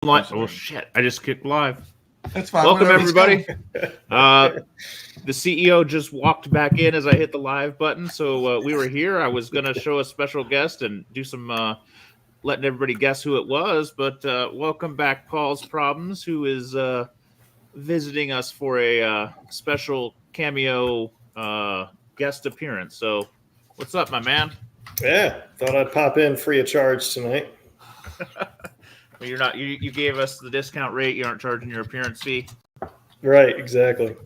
Oh shit! I just kicked live. That's fine. Welcome Whatever, everybody. The CEO just walked back in as I hit the live button, so we were here. I was gonna show a special guest and do some letting everybody guess who it was, but welcome back, Paul's Problems, who is visiting us for a special cameo guest appearance. So, what's up, my man? Yeah, thought I'd pop in free of charge tonight. Well, you're not. You gave us the discount rate. You aren't charging your appearance fee. Right, exactly.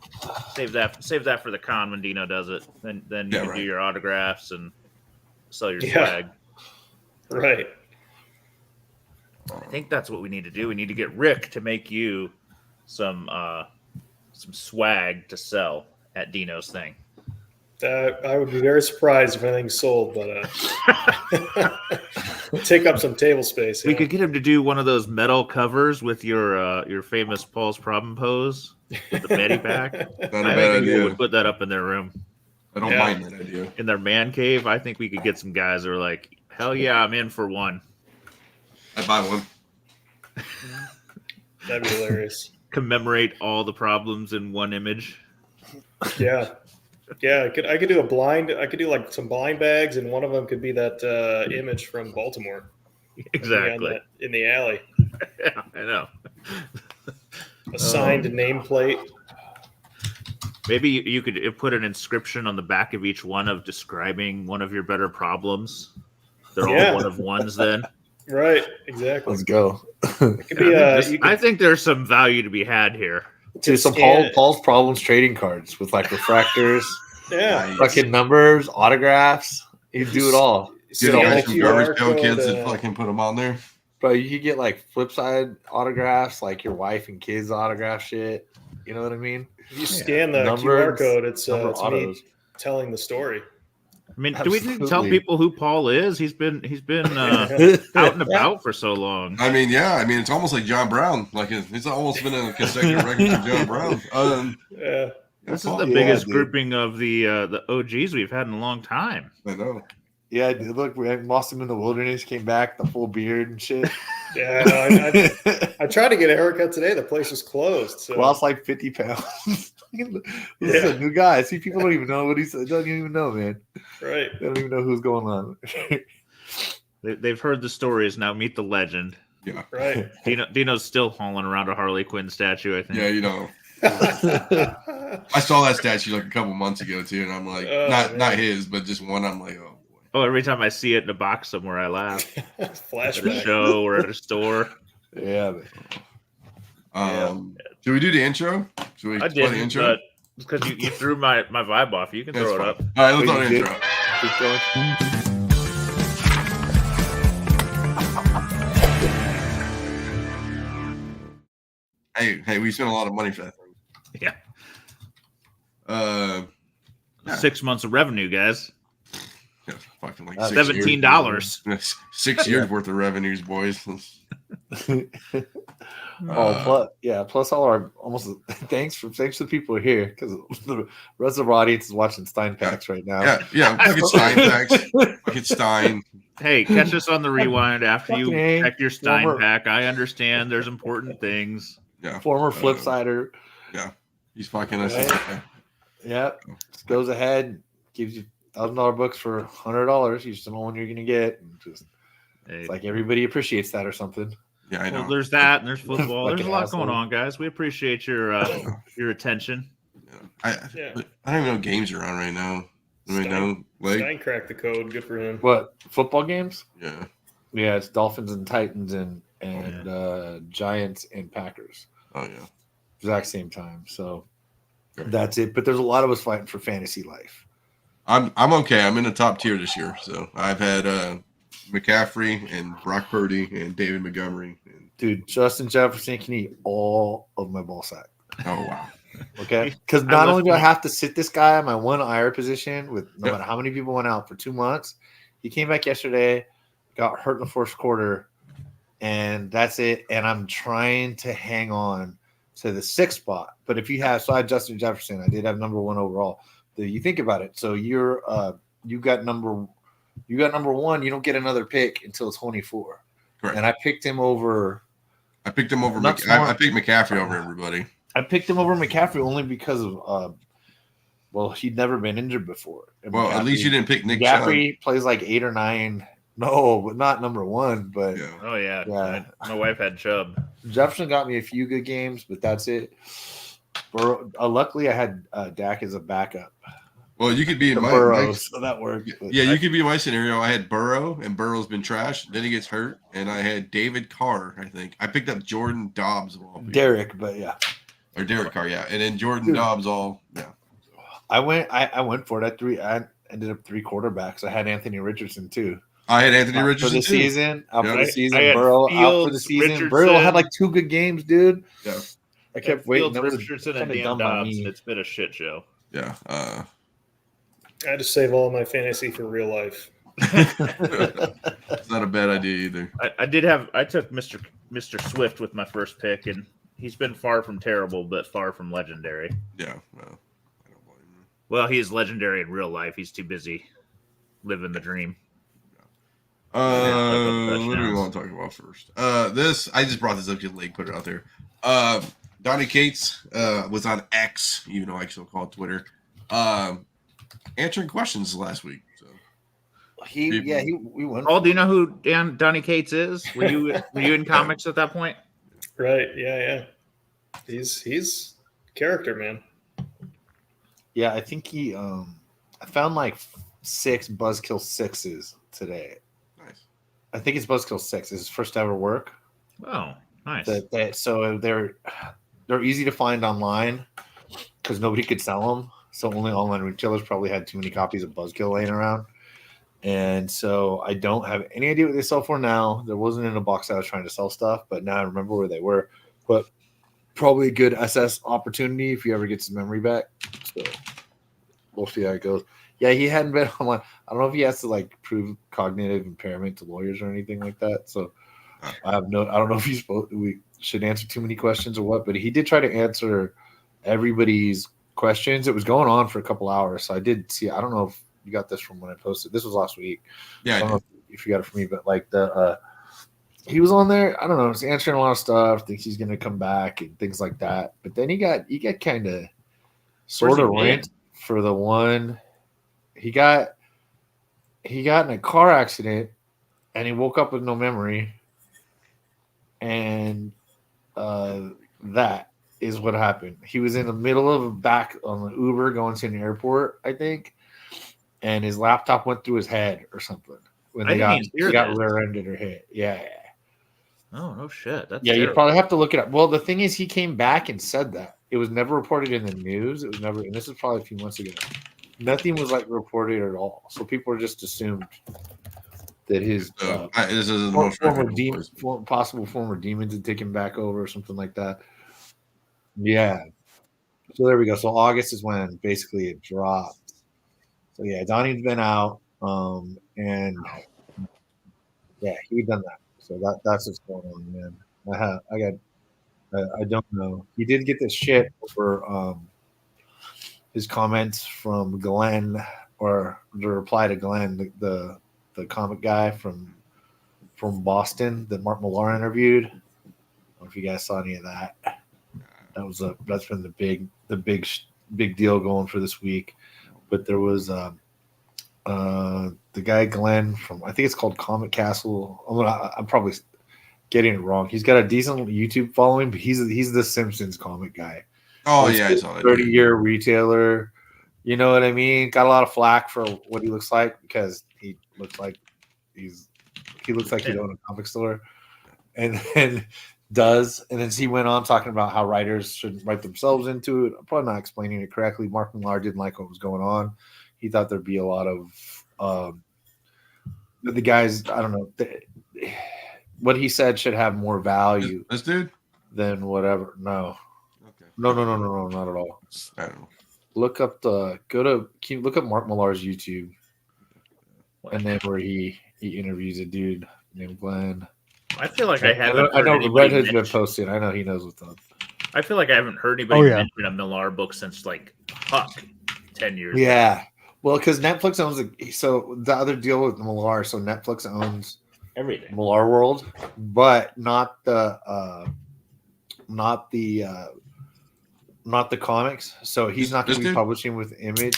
Save that for the con when Dino does it. Then you can do your autographs and sell your swag. Right. I think that's what we need to do. We need to get Rick to make you some swag to sell at Dino's thing. I would be very surprised if anything's sold, but take up some table space. We could get him to do one of those metal covers with your famous Paul's Problem pose with the Betty pack. Not a bad idea. People would put that up in their room. I don't mind that idea. In their man cave, I think we could get some guys that are like, hell yeah, I'm in for one. I'd buy one. That'd be hilarious. Commemorate all the problems in one image. Yeah. Yeah, I could do a blind. I could do like some blind bags, and one of them could be that image from Baltimore. Exactly. In the alley. Yeah, I know. A signed nameplate. Maybe you could put an inscription on the back of each one of describing one of your better problems. They're all one of ones then. Right, exactly. Let's go. It could be, I think there's some value to be had here. Dude, some Paul's Problems trading cards with like refractors, fucking numbers, autographs. You do it all. You got some garbage pail kids that fucking put them on there. Bro, you could get like Flipside autographs, like your wife and kids autograph shit. You know what I mean? If you scan the QR code, it's me telling the story. I mean, do we need to tell people who Paul is? He's been out and about for so long. I mean, it's almost like John Brown. Like it's almost been a consecutive record for John Brown. This is the biggest grouping of the OGs we've had in a long time. I know. Yeah, look, we lost him in the wilderness. Came back, the full beard and shit. Yeah, I tried to get a haircut today. The place was closed. So. Lost like 50 pounds. This is a new guy. See, people don't even know what he's. Don't even know, man. Right. They don't even know who's going on. They've heard the stories. Now meet the legend. Yeah. Right. Dino's still hauling around a Harley Quinn statue, I think. Yeah, you know. I saw that statue like a couple months ago too, and I'm like, not his, but just one. I'm like, oh boy. Oh, every time I see it in a box somewhere, I laugh. Flashback. At a show or at a store. Yeah. Should we do the intro? Should we play the intro? But because you threw my vibe off. You can throw it up. All right, let's do the intro. Keep going. Hey, we spent a lot of money for that thing. Yeah. 6 months of revenue, guys. Yeah, fucking like $17. 6 years worth of revenues, boys. Plus all our almost thanks to the people who are here because the rest of our audience is watching Stein Packs right now. Fucking Stein Packs. Fucking Stein. Hey, catch us on the rewind after you check your Stein Pack. I understand there's important things. Yeah. Former Flipsider. Yeah. He's fucking us. Right. Yeah. Just goes ahead, gives you $1,000 books for $100. You just don't know when you're gonna get. It's like everybody appreciates that or something. Yeah, I know. Well, there's that, and there's football. There's a lot going on, guys. We appreciate your attention. I don't even know what games are on right now. Stein cracked the code. Good for him. What, football games? Yeah. Yeah, it's Dolphins and Titans and Giants and Packers. Oh yeah. Exact same time. So that's it. But there's a lot of us fighting for fantasy life. I'm okay. I'm in the top tier this year. So I've had McCaffrey and Brock Purdy and David Montgomery. Dude, Justin Jefferson can eat all of my ball sack. Oh wow. Okay, because not only do I have to sit this guy on my one IR position with no matter how many people went out for 2 months, he came back yesterday, got hurt in the first quarter, and that's it. And I'm trying to hang on to the 6th spot. But if you have, so I had Justin Jefferson, I did have number 1 overall. You think about it. So you got number 1. You don't get another pick until 24. Correct. And I picked him over I picked him over. Not I smart. picked McCaffrey over everybody. I picked him over McCaffrey only because of well, he'd never been injured before. And Well, at least you didn't pick Nick Chubb. McCaffrey plays like 8 or 9. No, but not number 1. But Yeah. Oh yeah. Yeah. My wife had Chubb. Jefferson got me a few good games, but that's it. Luckily, I had Dak as a backup. Well, you could be in my so that worked. Yeah, you could be in my scenario. I had Burrow, and Burrow's been trashed. Then he gets hurt, and I had David Carr. I think I picked up Jordan Dobbs of all people. Derek, but yeah, or Derek Carr, yeah, and then Jordan Dobbs. I went for it. I ended up 3 quarterbacks. I had Anthony Richardson too. I had Anthony Richardson for the season. Out for the season. I Burrow Fields, out for the season. Richardson. Burrow had like 2 good games, dude. Yeah. I kept waiting. Richardson and Dan Dobbs. It's been a shit show. Yeah. I had to save all my fantasy for real life. It's not a bad idea either. I took Mr. Swift with my first pick, and he's been far from terrible, but far from legendary. Yeah. Well, I don't blame him. Well, he is legendary in real life. He's too busy living the dream. What do we want to talk about first? I just brought this up because Lake put it out there. Donnie Cates was on X, even though I still call it Twitter, answering questions last week. So we went. Oh, do you know who Donnie Cates is? Were you in comics at that point? Right. Yeah. He's character, man. Yeah, I think he. I found like 6 Buzzkill 6s today. Nice. I think it's Buzzkill 6. It's his first ever work. Oh, nice. So they're easy to find online because nobody could sell them. So only online retailers probably had too many copies of Buzzkill laying around. And so I don't have any idea what they sell for now. There wasn't in a box I was trying to sell stuff, but now I remember where they were. But probably a good SS opportunity if you ever get some memory back. So we'll see how it goes. Yeah, he hadn't been online. I don't know if he has to like prove cognitive impairment to lawyers or anything like that. So I don't know if we should answer too many questions or what, but he did try to answer everybody's questions. It was going on for a couple hours. So I did see, I don't know if you got this from when I posted. This was last week. Yeah, I don't know if you got it from me, but like he was on there. I don't know. He's answering a lot of stuff. Thinks he's going to come back and things like that. But then he got kind of sort of rent for the one. He got in a car accident and he woke up with no memory. And that is what happened. He was in the middle of back on the Uber going to an airport, I think, and his laptop went through his head or something when he got rear-ended or hit. Yeah. Oh no shit! That's you probably have to look it up. Well, the thing is, he came back and said that it was never reported in the news. It was never, and this is probably a few months ago. Nothing was like reported at all, so people just assumed that his this is the most possible former demons had taken back over or something like that. Yeah. So there we go. So August is when basically it dropped. So yeah, Donnie's been out, and yeah, he done that. So that's what's going on, man. I don't know. He did get this shit over his comments from Glenn, or the reply to Glenn, the comic guy from Boston that Mark Millar interviewed. I don't know if you guys saw any of that. That's been the big deal going for this week. But there was the guy Glenn from, I think it's called Comic Castle. I'm probably getting it wrong. He's got a decent YouTube following, but he's the Simpsons comic guy. Oh yeah, I saw that. 30-year retailer. You know what I mean? Got a lot of flack for what he looks like because he looks like he'd own a comic store, and then he went on talking about how writers shouldn't write themselves into it. I'm probably not explaining it correctly. Mark Millar didn't like what was going on. He thought there'd be a lot of the guys. I don't know. What he said should have more value. This dude than whatever. No. Okay. No, not at all. I don't know. Look up look up Mark Millar's YouTube, and then where he interviews a dude named Glenn. I feel like I haven't. I know Red has been posting. I know he knows what's up. I feel like I haven't heard anybody mention a Millar book since like 10 years. Yeah, well, because Netflix owns so the other deal with Millar. So Netflix owns Everything. Millar World, but not the comics. So he's not going to be dude? publishing with Image.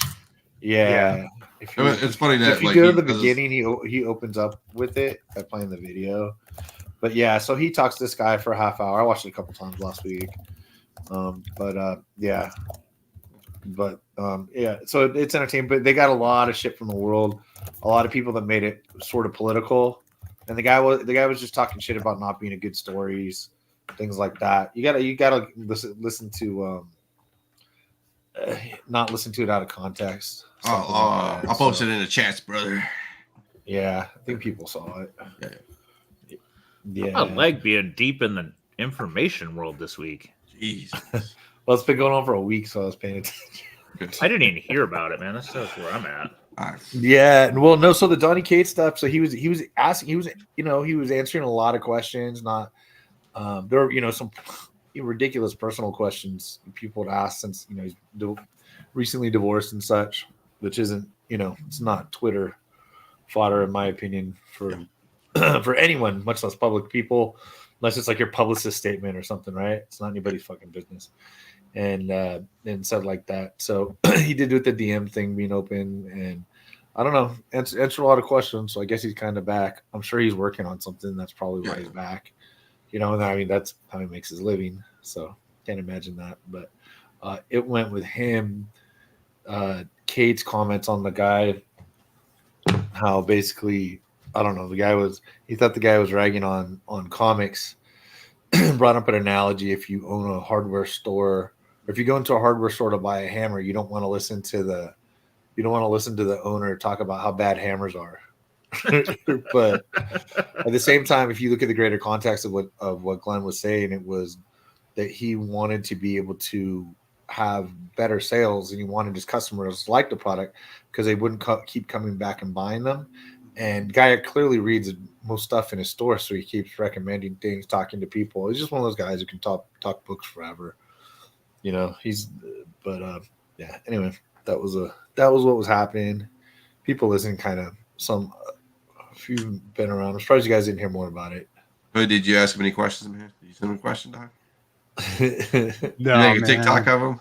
Yeah. If you, It's funny that if you like go he to the does- beginning, he opens up with it by playing the video. But yeah, so he talks to this guy for a half hour. I watched it a couple times last week. Yeah. But yeah, so it's entertaining. But they got a lot of shit from the world, a lot of people that made it sort of political. And the guy was just talking shit about not being a good stories, things like that. You gotta listen to not listen to it out of context. something like that. I'll post it in the chats, brother. Yeah, I think people saw it. Yeah. I like being deep in the information world this week. Jeez. Well, it's been going on for a week, so I was paying attention. I didn't even hear about it, man. That's where I'm at. Yeah, well, no. So the Donny Cates stuff. So he was asking. He was answering a lot of questions. Not there were some ridiculous personal questions people would ask since he's recently divorced and such, which isn't it's not Twitter fodder in my opinion for for anyone, much less public people, unless it's like your publicist statement or something, right? It's not anybody's fucking business. And said like that. So he did with the DM thing being open, and I don't know, answered a lot of questions. So I guess he's kind of back. I'm sure he's working on something. That's probably why he's back. And I mean, that's how he makes his living. So can't imagine that. But it went with him. Kate's comments on the guy, how basically, I don't know, he thought the guy was ragging on comics. Brought up an analogy: if you own a hardware store, or if you go into a hardware store to buy a hammer, you don't want to listen to the owner talk about how bad hammers are. But at the same time, if you look at the greater context of what Glenn was saying, it was that he wanted to be able to have better sales, and he wanted his customers to like the product because they wouldn't keep coming back and buying them. And Guy clearly reads most stuff in his store, so he keeps recommending things, talking to people. He's just one of those guys who can talk books forever. Yeah. Anyway, that was what was happening. People listening, kind of if you've been around, I'm surprised you guys didn't hear more about it. Did you ask him any questions, man? Did you send him a question, Doc? No, you make a TikTok of him?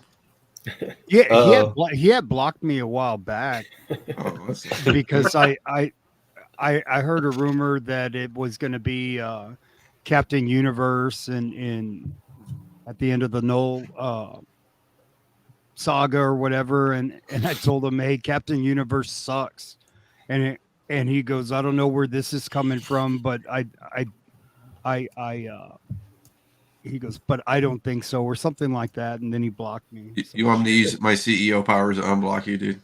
Yeah, he had blocked me a while back because I heard a rumor that it was going to be Captain Universe and at the end of the Null saga or whatever, and I told him, hey, Captain Universe sucks, and he goes, I don't know where this is coming from, but he goes, but I don't think so, or something like that, and then he blocked me. You want me to use my CEO powers to unblock you, dude?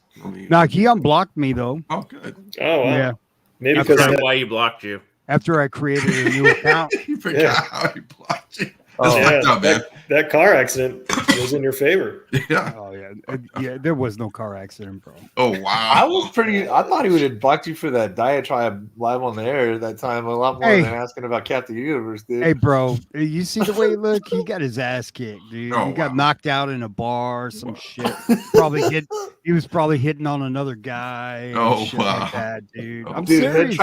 No, he unblocked me though. Oh, good. Oh, wow. Yeah. Maybe That's because why he blocked you. After I created a new account. You forgot how he blocked you. Oh, That's fucked up, man. that car accident was in your favor. Yeah. Oh yeah, there was no car accident, bro. Oh wow. I thought he would have blocked you for that diatribe live on the air that time a lot more than asking about Captain Universe, dude. Hey, bro, you see the way he looked? He got his ass kicked, dude. Oh, he got wow. knocked out in a bar, some shit. He was probably hitting on another guy. Oh, shit wow. like that, dude. I'm Dude, serious,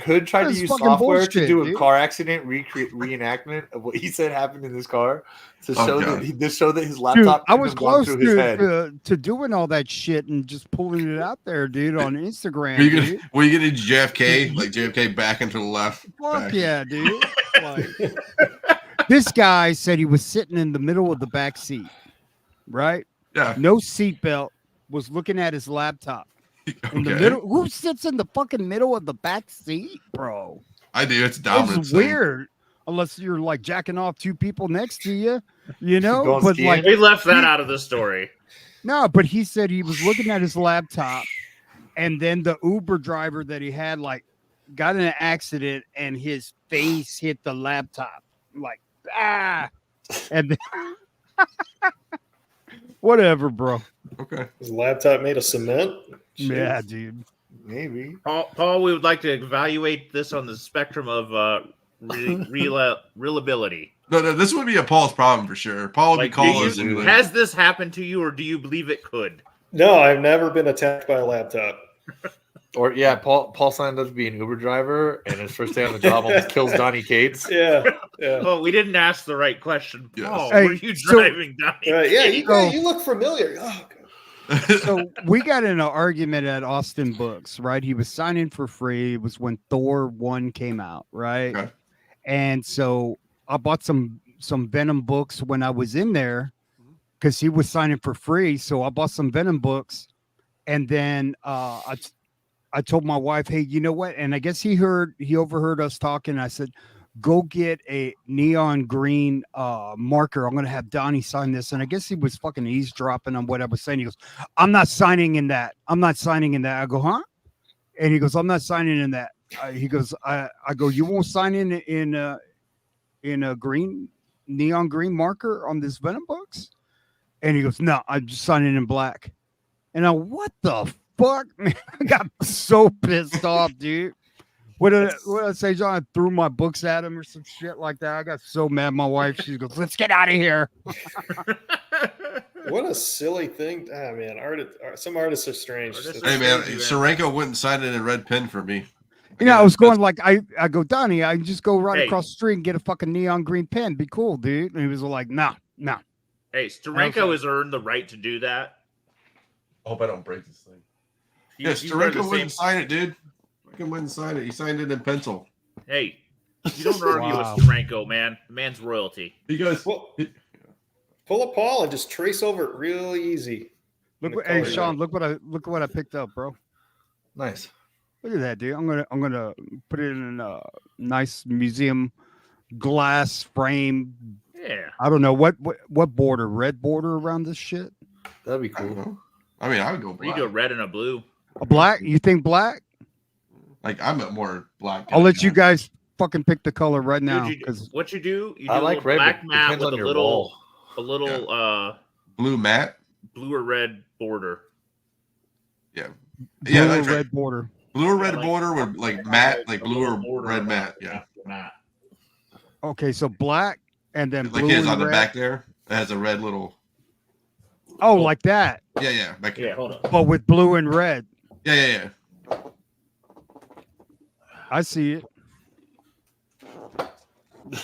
Hood tried to That's use fucking software to bullshit, do a dude. car accident reenactment of what he said happened in this car to show God. that his Dude, laptop I was couldn't have gone close through his head. to doing all that shit and just pulling it out there, dude, on Instagram. Were you dude. gonna JFK, like JFK back and to the left? Fuck back. yeah, dude. Like, this guy said he was sitting in the middle of the back seat, right? Yeah. No seatbelt, was looking at his laptop. In the Okay. middle, who sits in the fucking middle of the back seat, bro? I do. It's dominant. It's weird. Unless you're like jacking off two people next to you, Going but skiing? like, We left that out of the story. no, but he said he was looking at his laptop, and then the Uber driver that he had like got in an accident, and his face hit the laptop, like and then, whatever, bro. Okay. His laptop made of cement. Yeah, dude. Maybe. Paul, we would like to evaluate this on the spectrum of reliability. No, this would be a Paul's problem for sure. Paul would Like, be calling us. and like, has this happened to you, or do you believe it could? No, I've never been attacked by a laptop. Or Paul signed up to be an Uber driver, and his first day on the job almost kills Donnie Cates. Yeah. Oh, we didn't ask the right question. Yes. Paul, Hey, were you driving Donnie? Yeah, Cates? you look familiar. Oh, God. So we got in an argument at Austin Books, right? He was signing for free. It was when Thor 1 came out, right? Okay. And so I bought some Venom books when I was in there because he was signing for free. So I bought some Venom books, and then I told my wife, hey, you know what? And I guess he overheard us talking. I said, go get a neon green marker. I'm gonna have Donnie sign this. And I guess he was fucking eavesdropping on what I was saying. He goes, I'm not signing in that. I'm not signing in that. I go, huh? And he goes, I'm not signing in that. He goes, I go, you won't sign in a green neon green marker on this Venom books? And he goes, no, I'm just signing in black. And I, what the fuck, man? I got so pissed off, dude. What did I say, John? I threw my books at him or some shit like that. I got so mad. My wife, she goes, let's get out of here. What a silly thing. Ah, man. Some artists are strange. Hey, man, Sorenko wouldn't sign it in red pen for me. You know, I was going like, I go, Donnie, I just go right Hey. across the street and get a fucking neon green pen. Be cool, dude. And he was like, no. Hey, Steranko has earned the right to do that. I hope I don't break this thing. You- Yes, you wear the Steranko wouldn't same- sign it, dude. Fucking wouldn't sign it. He signed it in pencil. Hey, you don't argue Wow. with Steranko, man. The man's royalty. He goes, Well, pull a Paul and just trace over it real easy. Look, The what, hey color, Sean, look what I picked up, bro. Nice. Look at that, dude. I'm gonna put it in a nice museum glass frame. Yeah. I don't know what border, red border around this shit. That'd be I don't cool. know. I mean, I would go Or you black. do a red and a blue. A black? You think black? Like, I'm a more black. I'll guy, let you guys fucking pick the color right Dude, now. what you do? You do I a like little red, black but mat depends with on a your little, wall. Blue matte. blue or red border. Yeah. Blue Yeah, or that's right. red border. Blue or red like- border with like matte, like A blue little or border red around matte. the Yeah. mat. Okay, so black and then Like blue his and on the red. back there. It has a red little. Oh, like that, Yeah. Back Yeah, here. hold on. but with blue and red. Yeah. I see it.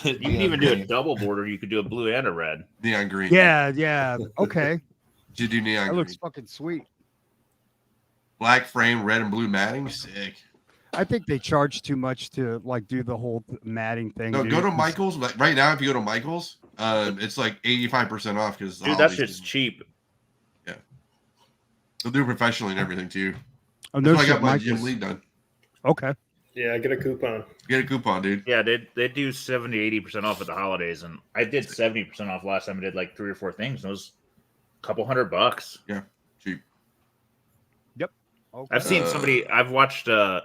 You can even do a double border. You could do a blue and a red. Neon green. Yeah. Okay, You do neon that green. looks fucking sweet. Black frame, red and blue matting. Sick. I think they charge too much to like do the whole matting thing. No, dude. go to Michael's. Like right now, if you go to Michael's, it's like 85% off because Dude, that shit's cheap. They'll do it professionally and everything too. Oh, That's no why I shit, got my Michael's. gym lead done. Okay. Yeah, get a coupon. Get a coupon, dude. Yeah, they do 70-80% off at the holidays, and I did 70% off last time. I did like 3 or 4 things. And it was a couple $100. Cheap. Okay. I've seen somebody. I've watched. And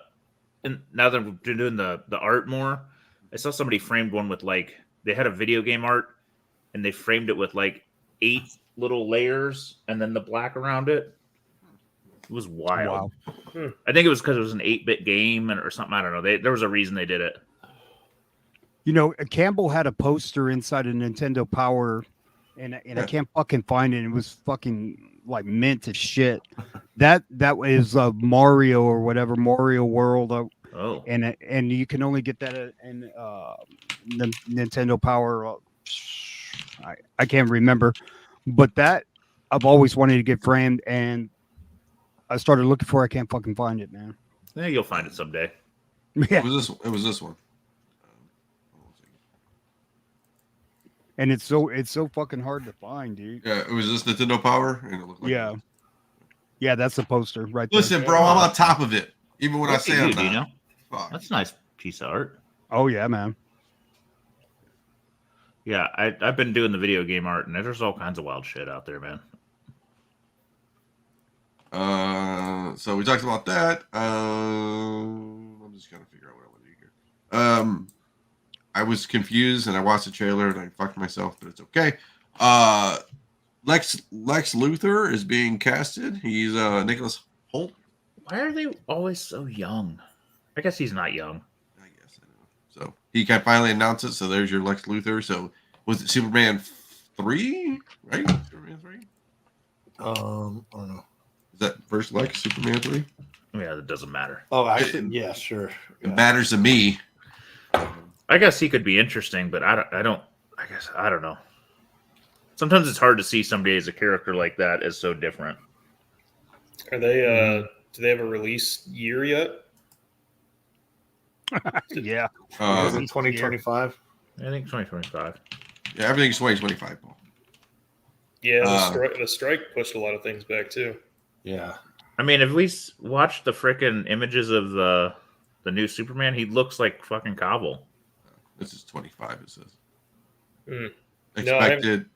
now that I'm doing the art more, I saw somebody framed one with like they had a video game art, and they framed it with like 8 little layers, and then the black around it. It was wild. Wow. I think it was because it was an 8-bit game or something. I don't know. There was a reason they did it. You know, Campbell had a poster inside a Nintendo Power, and I can't fucking find it. It was fucking like mint as shit. That was Mario or whatever, Mario World, Oh, and you can only get that in the Nintendo Power. I can't remember, but that I've always wanted to get framed, and I started looking for it. I can't fucking find it, man. yeah, you'll find it someday. Yeah, It was this one. and it's so fucking hard to find, dude. Yeah, it was this Nintendo Power, and it looked like Yeah. Yeah, that's the poster right there. Listen, bro, I'm on top of it. Even when I Look say at I'm you, not. Dino. Fuck. That's a nice piece of art. Oh yeah, man. Yeah, I've been doing the video game art, and there's all kinds of wild shit out there, man. So we talked about that. I'm just gonna figure out what I want to do here. I was confused and I watched the trailer and I fucked myself, but it's okay. Lex Luthor is being casted. He's Nicholas Holt. Why are they always so young? I guess he's not young. I guess I know. So he can finally announce it. So there's your Lex Luthor. So was it Superman 3? Right? Superman 3? I don't know. Is that first Lex Superman 3? Yeah, that doesn't matter. Oh, actually, yeah, sure. It matters to me. I guess he could be interesting, but I don't know. Sometimes it's hard to see somebody as a character like that as so different. Are they? Do they have a release year yet? Yeah. Is it 2025? I think 2025. Yeah, everything's 2025, Paul. Yeah, the strike pushed a lot of things back too. Yeah. I mean, if we watched the frickin' images of the new Superman, he looks like fucking Cavill. This is 25, it says. Mm. Expected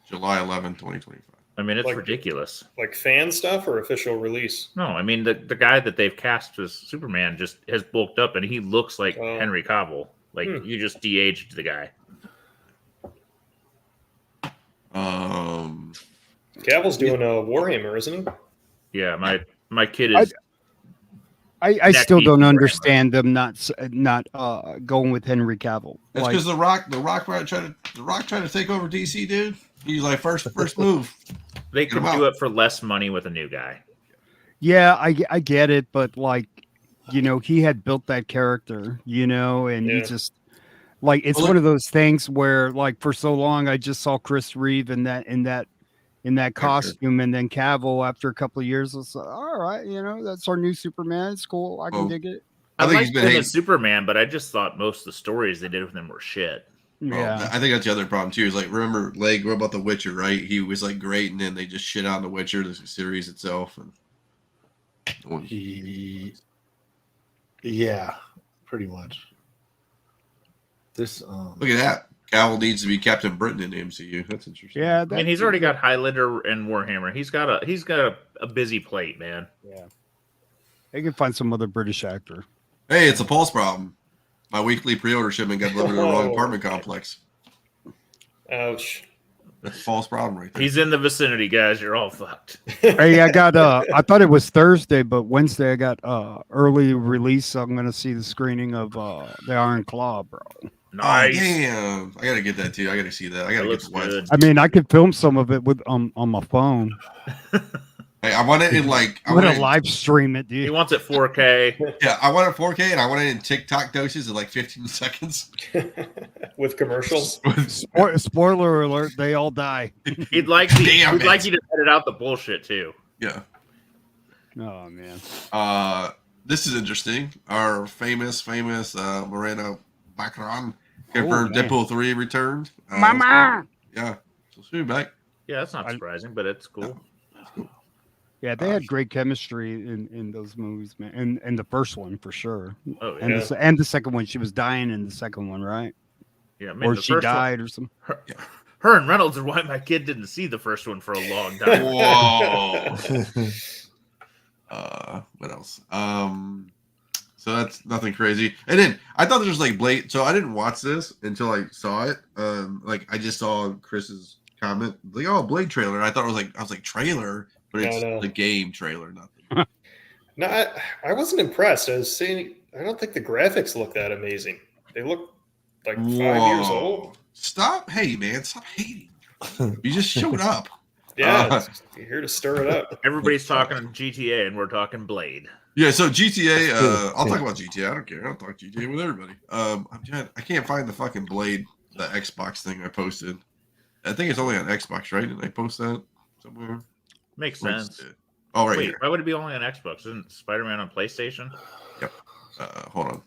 July 11, 2025. I mean, it's Like- ridiculous. Like fan stuff or official release? No, I mean, the guy that they've cast as Superman just has bulked up, and he looks like Henry Cavill. Like, you just de-aged the guy. Cavill's doing a Warhammer, isn't he? Yeah, my kid is... I still don't understand them not going with Henry Cavill. That's because the Rock tried to take over DC, dude. He's like first move. They could do it for less money with a new guy. Yeah, I get it, but like, you know, he had built that character, you know, and he just like it's one of those things where like for so long I just saw Chris Reeve in that costume, and then Cavill after a couple of years was like, all right, you know, that's our new Superman. It's cool. I can dig it. I think he's been as Superman, but I just thought most of the stories they did with him were shit. Yeah, I think that's the other problem too. Is like, remember, like, what about The Witcher? Right? He was like great, and then they just shit on The Witcher, the series itself, and yeah, pretty much. This look at that. Cavill needs to be Captain Britain in the MCU. That's interesting. Yeah, I mean, he's already got Highlander and Warhammer. He's got a busy plate, man. Yeah, they can find some other British actor. Hey, it's a pulse problem. My weekly pre-order shipment got delivered to the wrong apartment complex. Ouch. That's a false problem right there. He's in the vicinity, guys. You're all fucked. Hey, I got I thought it was Thursday, but Wednesday I got early release. So I'm gonna see the screening of the Iron Claw, bro. Nice. Oh, damn. I gotta get that too. I gotta see that. I gotta get the wife. I mean, I could film some of it with on my phone. Hey, I want it in like I'm gonna live stream it, dude. He wants it 4K. Yeah, I want it 4K, and I want it in TikTok doses of like 15 seconds with commercials. Spoiler alert: they all die. He'd like you to edit out the bullshit too. Yeah. Oh man. This is interesting. Our famous Moreno Baccaran confirmed Deadpool 3 returned. Mama. Yeah. So soon back. Yeah, that's not surprising, but it's cool. Yeah, they had great chemistry in those movies, man. And the first one for sure. Oh, yeah. And the second one, she was dying in the second one, right? Yeah, man, or she died or something. Her and Reynolds are why my kid didn't see the first one for a long time. Whoa. What else? So that's nothing crazy. And then I thought there was like Blade. So I didn't watch this until I saw it. Like I just saw Chris's comment, like, "Oh, Blade trailer." And I thought I was like trailer, but it's the game trailer, nothing. No, I wasn't impressed. I was saying I don't think the graphics look that amazing. They look like 5 years old. Stop, hey man, stop hating. You just showed up. Yeah, you're here to stir it up. Everybody's talking GTA, and we're talking Blade. Yeah, so GTA. I'll talk about GTA. I don't care. I'll talk GTA with everybody. I can't find the fucking Blade, the Xbox thing I posted. I think it's only on Xbox, right? Did I post that somewhere? Makes sense. Oh, right. Wait, here. why would it be only on Xbox? Isn't Spider-Man on PlayStation? Yep. Hold on.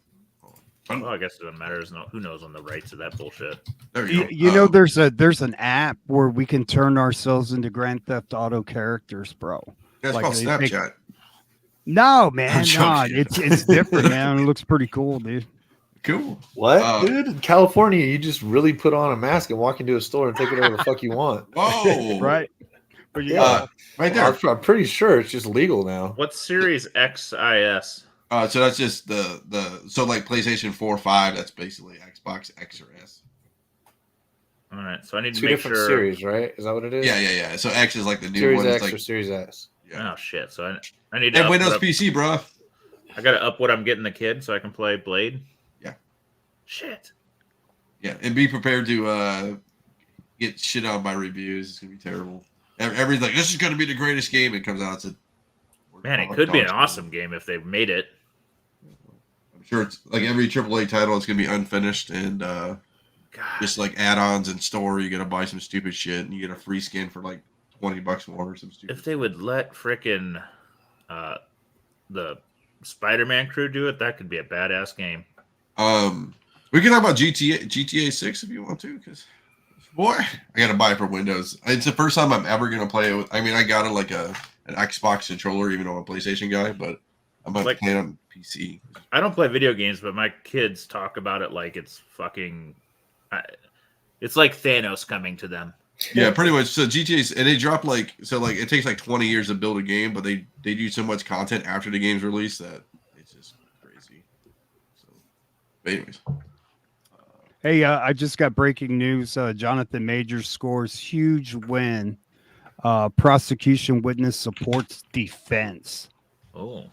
Well, I guess it doesn't matter. Who knows on the rights of that bullshit? There you go. You know, there's an app where we can turn ourselves into Grand Theft Auto characters, bro. That's called Snapchat. No, man, no, it's different, man. It looks pretty cool, dude. Cool. What, dude? In California, you just really put on a mask and walk into a store and take whatever the fuck you want. Whoa. Right. But right there. I'm pretty sure it's just legal now. What's Series XIS? So that's just so like PlayStation 4, 5. That's basically Xbox X or S. All right, so I need to Two make different sure. series, right? Is that what it is? Yeah. So X is like the new Series one. X Like, or Series S. Yeah. Oh shit! So I need to. And Windows PC, bro. I gotta up what I'm getting the kid so I can play Blade. Yeah. Shit. Yeah, and be prepared to get shit on by reviews. It's gonna be terrible. Everybody's like, "This is gonna be the greatest game." It comes out, it's the Man, it could be an awesome game if they made it. I'm sure it's like every AAA title. It's gonna be unfinished and just like add-ons in store. You gotta buy some stupid shit and you get a free skin for like $20 more or some stupid. If they would let frickin' the Spider-Man crew do it, that could be a badass game. We can talk about GTA 6 if you want to, because boy, I gotta buy it for Windows. It's the first time I'm ever gonna play it with. I mean, I got it like an Xbox controller, even though I'm a PlayStation guy, but I'm about to play it on PC. I don't play video games, but my kids talk about it like it's fucking. It's like Thanos coming to them. Yeah, pretty much. So GTA, and they drop like it takes like 20 years to build a game, but they do so much content after the game's released that it's just crazy. So, but anyways. Hey, I just got breaking news. Jonathan Majors scores huge win. Prosecution witness supports defense. Oh.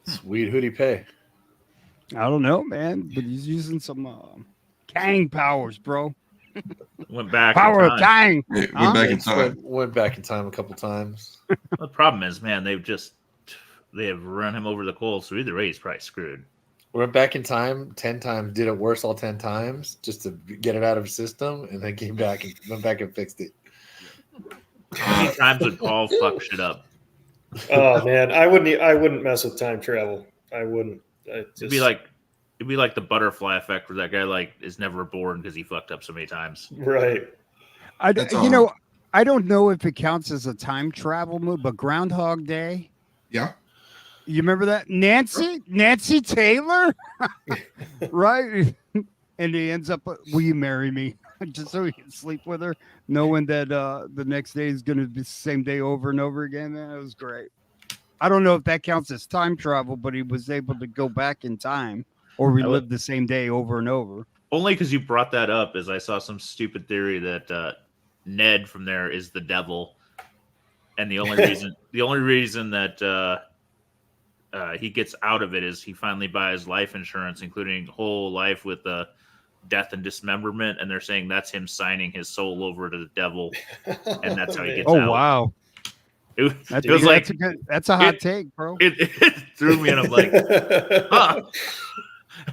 Sweet. Who'd he pay? I don't know, man, but he's using some Kang powers, bro. Went back. Power of Kang. Went back in time. Went back in time a couple times. The problem is, man, they have run him over the coals. So either way, he's probably screwed. Went back in time 10 times, did it worse all 10 times just to get it out of his system, and then came back and went back and fixed it. How many times would Paul fuck shit up? Oh man, I wouldn't mess with time travel. I wouldn't. It'd be like the butterfly effect where that guy like is never bored because he fucked up so many times. Right. I don't know if it counts as a time travel move, but Groundhog Day. Yeah. You remember that? Nancy Taylor? Right? And he ends up, will you marry me? Just so he can sleep with her, knowing that the next day is going to be the same day over and over again. Man, it was great. I don't know if that counts as time travel, but he was able to go back in time or relive the same day over and over. Only because you brought that up, is I saw some stupid theory that Ned from there is the devil, and the only reason that he gets out of it is he finally buys life insurance, including whole life with death and dismemberment, and they're saying that's him signing his soul over to the devil, and that's how he gets out. Oh wow. It was like that's a hot take, bro. It threw me, and I'm like, huh.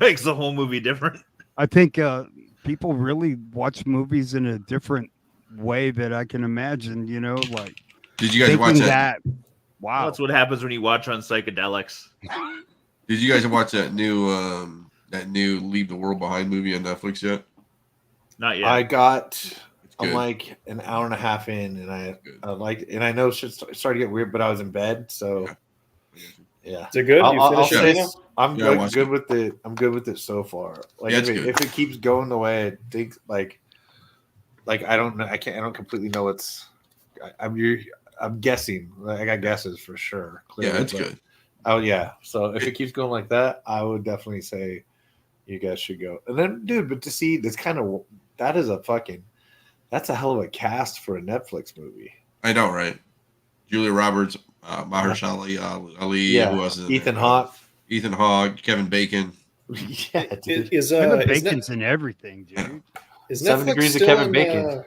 Makes the whole movie different. I think people really watch movies in a different way that I can imagine. You know, like did you guys watch that? Wow, that's what happens when you watch on psychedelics. Did you guys watch that new Leave the World Behind movie on Netflix yet? Not yet. I'm like an hour and a half in, and I know shit started to get weird, but I was in bed, so yeah. Is it good? I'll say I'm good with it. I'm good with it so far. Like if it keeps going the way I think, like I don't know. I don't completely know what's. I'm guessing. I got guesses for sure. Clearly, yeah, it's good. Oh yeah. So if it keeps going like that, I would definitely say you guys should go. And then, dude, but to see this that's a hell of a cast for a Netflix movie. I know, right? Julia Roberts, Mahershala Ali, yeah. Who else is Ethan Hawke, Kevin Bacon. Yeah, dude. Kevin Bacon's in everything, dude. Yeah. Is 7 Netflix Degrees of still Kevin Bacon.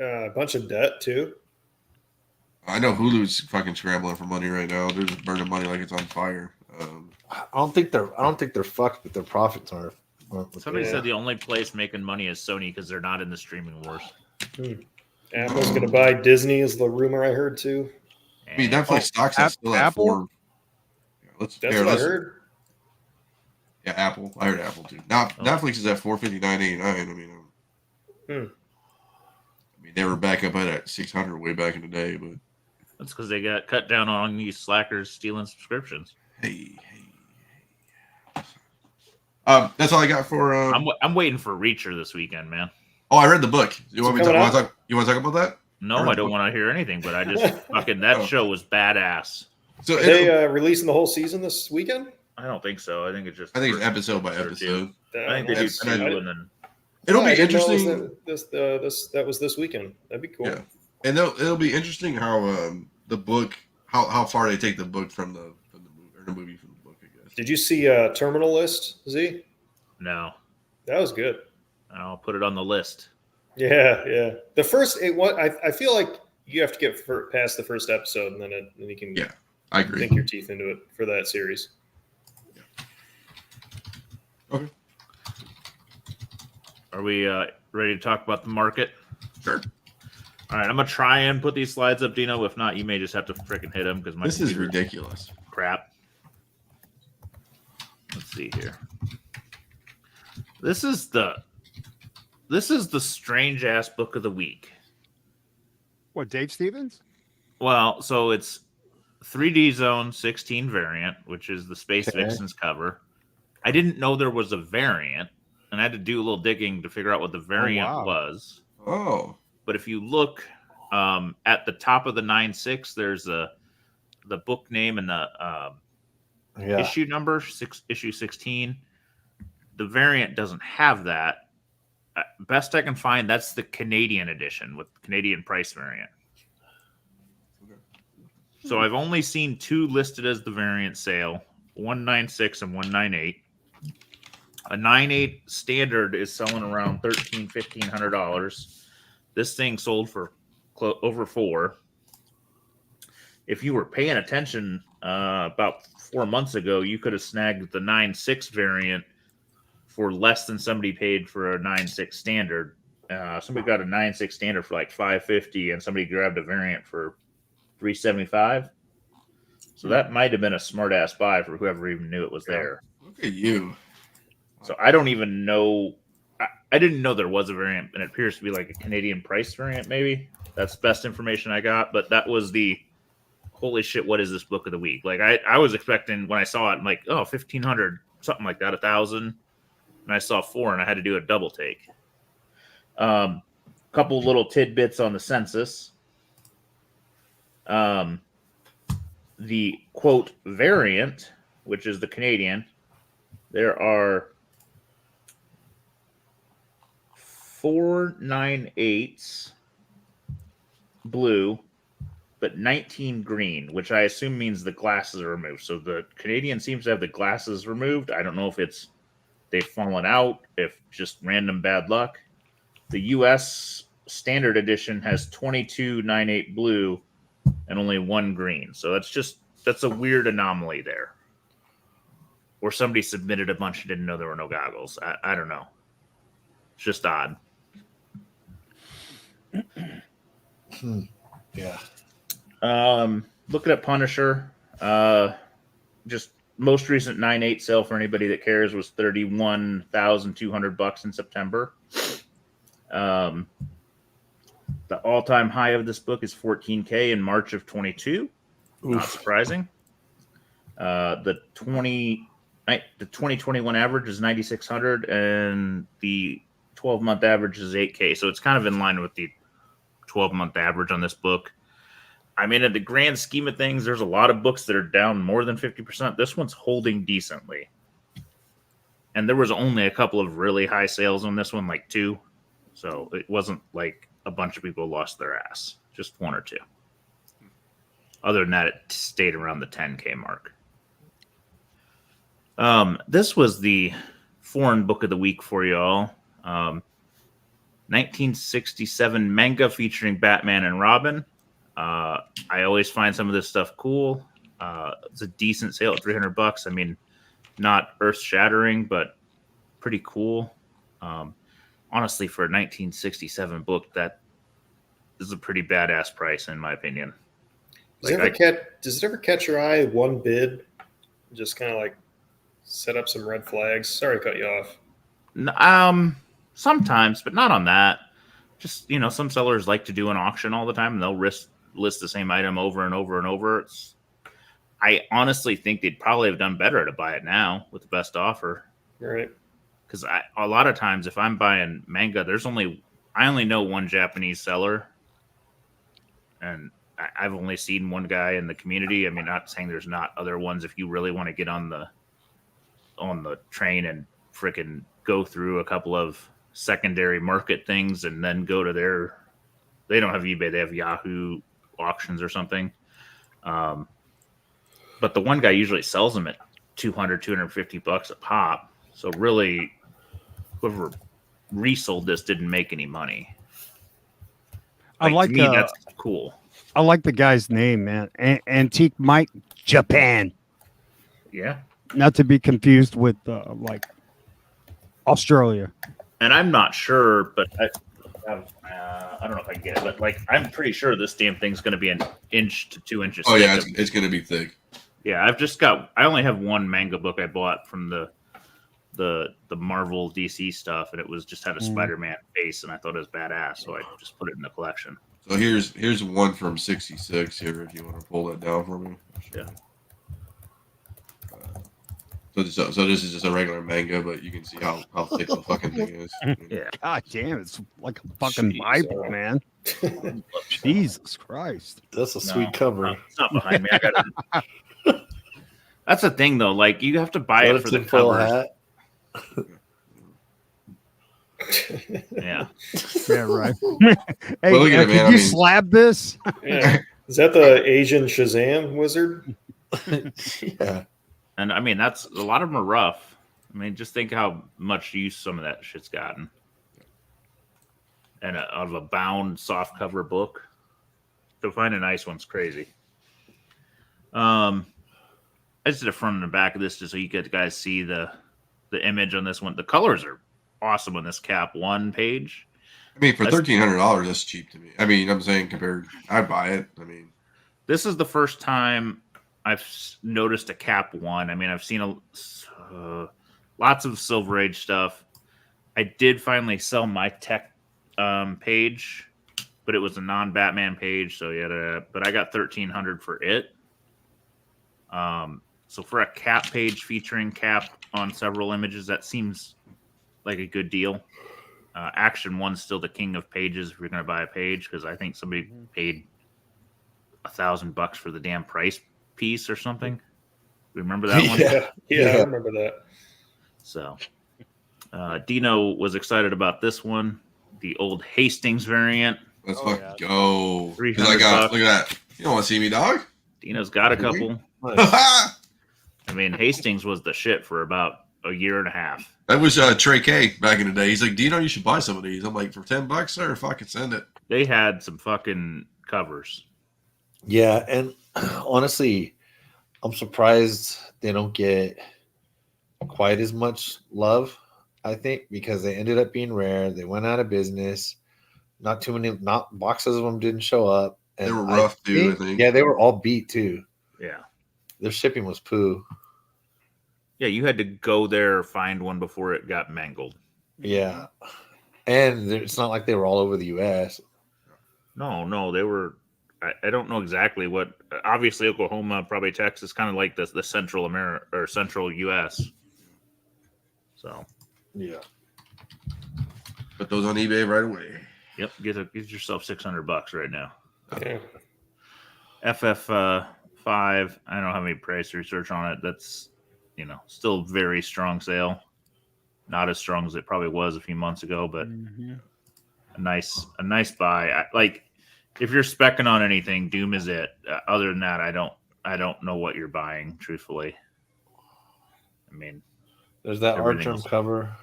A bunch of debt too? I know Hulu's fucking scrambling for money right now. They're just burning money like it's on fire. I don't think they're fucked, but their profits are. Somebody said the only place making money is Sony because they're not in the streaming wars. Apple's going to buy Disney, is the rumor I heard too. I mean, Netflix stocks are still at Apple? 4. Yeah, That's what I heard. Yeah, Apple. I heard Apple too. Now Netflix is at $459.89. I mean, they were back up at 600 way back in the day, but that's because they got cut down on these slackers stealing subscriptions. Hey. That's all I got for. I'm waiting for Reacher this weekend, man. Oh, I read the book. You want to talk about that? No, I don't want to hear anything. But I just fucking that show was badass. So are they releasing the whole season this weekend? I don't think so. I think it's just. I think it's episode by episode. I think they do 2, and then it'll be interesting. That was this weekend. That'd be cool. Yeah, and it'll be interesting how the book how far they take the book from the movie from the book. I guess. Did you see Terminal List, Z? No. That was good. I'll put it on the list. Yeah. The first I feel like you have to get past the first episode, and then you can I agree. sink your teeth into it for that series. Okay. Are we ready to talk about the market? Sure. All right, I'm gonna try and put these slides up, Dino. If not, you may just have to freaking hit them because my This is ridiculous. crap. Let's see here. This is the strange ass book of the week. What, Dave Stevens? Well, so it's 3D Zone 16 variant, which is the Space Vixens cover. I didn't know there was a variant, and I had to do a little digging to figure out what the variant was. Oh. But if you look at the top of the 9.6, there's the book name and the issue number, issue 16. The variant doesn't have that. Best I can find, that's the Canadian edition with Canadian price variant. So I've only seen two listed as the variant sale, 196 and 198. A 9.8 standard is selling around $1,500. This thing sold for over $4,000. If you were paying attention about 4 months ago, you could have snagged the 9.6 variant for less than somebody paid for a 9.6 standard. Somebody got a 9.6 standard for like $550, and somebody grabbed a variant for $375. So that might have been a smart ass buy for whoever even knew it was there. Look at you. So I don't even know. I didn't know there was a variant, and it appears to be like a Canadian price variant. Maybe that's the best information I got. But that was the holy shit. What is this book of the week? Like I was expecting when I saw it, I'm like, oh, 1,500, something like that, 1,000. And I saw 4, and I had to do a double take. Couple little tidbits on the census. The quote variant, which is the Canadian, there are 4 9/8 blue, but 19 green, which I assume means the glasses are removed. So the Canadian seems to have the glasses removed. I don't know if they've fallen out, if just random bad luck. The U.S. standard edition has 22 9/8 blue and only 1 green. So that's a weird anomaly there. Or somebody submitted a bunch and didn't know there were no goggles. I don't know. It's just odd. Yeah. Looking at Punisher, just most recent 9.8 sale for anybody that cares was $31,200 in September. The all-time high of this book is $14K in March of 22. Not surprising. The 2021 average is 9,600, and the 12-month average is 8K. So it's kind of in line with the 12-month average on this book. I mean, in the grand scheme of things, there's a lot of books that are down more than 50%. This one's holding decently. And there was only a couple of really high sales on this one, like 2. So it wasn't like a bunch of people lost their ass. Just 1 or 2. Other than that, it stayed around the 10K mark. This was the foreign book of the week for y'all. 1967 manga featuring Batman and Robin. I always find some of this stuff cool. It's a decent sale at $300. I mean, not earth-shattering, but pretty cool. Honestly, for a 1967 book, that is a pretty badass price, in my opinion. Does it ever catch your eye, one bid? Just kind of like set up some red flags. Sorry to cut you off. Sometimes, but not on that. Just, some sellers like to do an auction all the time, and they'll list the same item over and over and over. I honestly think they'd probably have done better to buy it now with the best offer. Right. Because a lot of times, if I'm buying manga, I only know one Japanese seller, and I've only seen one guy in the community. I mean, not saying there's not other ones. If you really want to get on the train and frickin' go through a couple of secondary market things and then go to they don't have eBay, they have Yahoo auctions or something. But the one guy usually sells them at $200, $250 a pop. So really, whoever resold this didn't make any money. To me, that's cool. I like the guy's name, man. Antique Mike Japan. Yeah. Not to be confused with like Australia. And I'm not sure, but I don't know if I can get it, but like I'm pretty sure this damn thing's going to be an inch to 2 inches. Oh thick. yeah, it's going to be thick. Yeah, I only have one manga book I bought from the Marvel DC stuff, and it was just had a Spider-Man face, and I thought it was badass, so I just put it in the collection. So here's one from '66 here. If you want to pull that down for me. Yeah. So this is just a regular manga, but you can see how thick the fucking thing is. Yeah. God damn, it's like a fucking Jeez. Bible, man. Jesus Christ. That's a sweet cover. It's not behind me. I got it. That's the thing, though. Like you have to buy Got it a for the tinfoil cover. hat. Yeah. Yeah, right. Hey, Well, look at it, man. could I you mean- slab this? Yeah. Is that the Asian Shazam wizard? Yeah. And I mean, that's a lot of them are rough. I mean, just think how much use some of that shit's gotten. And out of a bound soft cover book, to find a nice one's crazy. I just did a front and the back of this just so you guys see the image on this one. The colors are awesome on this Cap 1 page. I mean, for $1,300, that's cheap to me. I mean, I'm saying compared, I'd buy it. I mean, This is the first time I've noticed a Cap 1. I mean, I've seen lots of Silver Age stuff. I did finally sell my tech page, but it was a non-Batman page, so yeah. But I got $1,300 for it. So for a Cap page featuring Cap on several images, that seems like a good deal. Action 1's still the king of pages if you're going to buy a page, because I think somebody paid $1,000 for the damn price piece or something. Remember that one? Yeah, I remember that. So Dino was excited about this one, the old Hastings variant. let's Oh, fucking go. Because I $300. got, look at that. You don't want to see me, dog? Dino's got a couple. That I mean, Hastings was the shit for about a year and a half. was Trey K back in the day. He's like, Dino, you should buy some of these. I'm like, for $10, sir, if I could send it. They had some fucking covers. Yeah, and honestly, I'm surprised they don't get quite as much love, I think, because they ended up being rare. They went out of business. Not boxes of them didn't show up. And They were rough, too, I think. Yeah, they were all beat, too. Yeah. Their shipping was poo. Yeah, you had to go there, find one before it got mangled. Yeah. And it's not like they were all over the U.S. No, they were. I don't know exactly what. Obviously, Oklahoma, probably Texas, kind of like the Central America or Central U.S. So, Yeah. Put those on eBay right away. yep, get yourself $600 right now. Yeah. FF5. I don't have any price research on it. That's still very strong sale. Not as strong as it probably was a few months ago, but a nice buy. If you're specking on anything, Doom is it. Other than that, I don't know what you're buying. Truthfully, I mean, There's that everything Artgerm else. cover.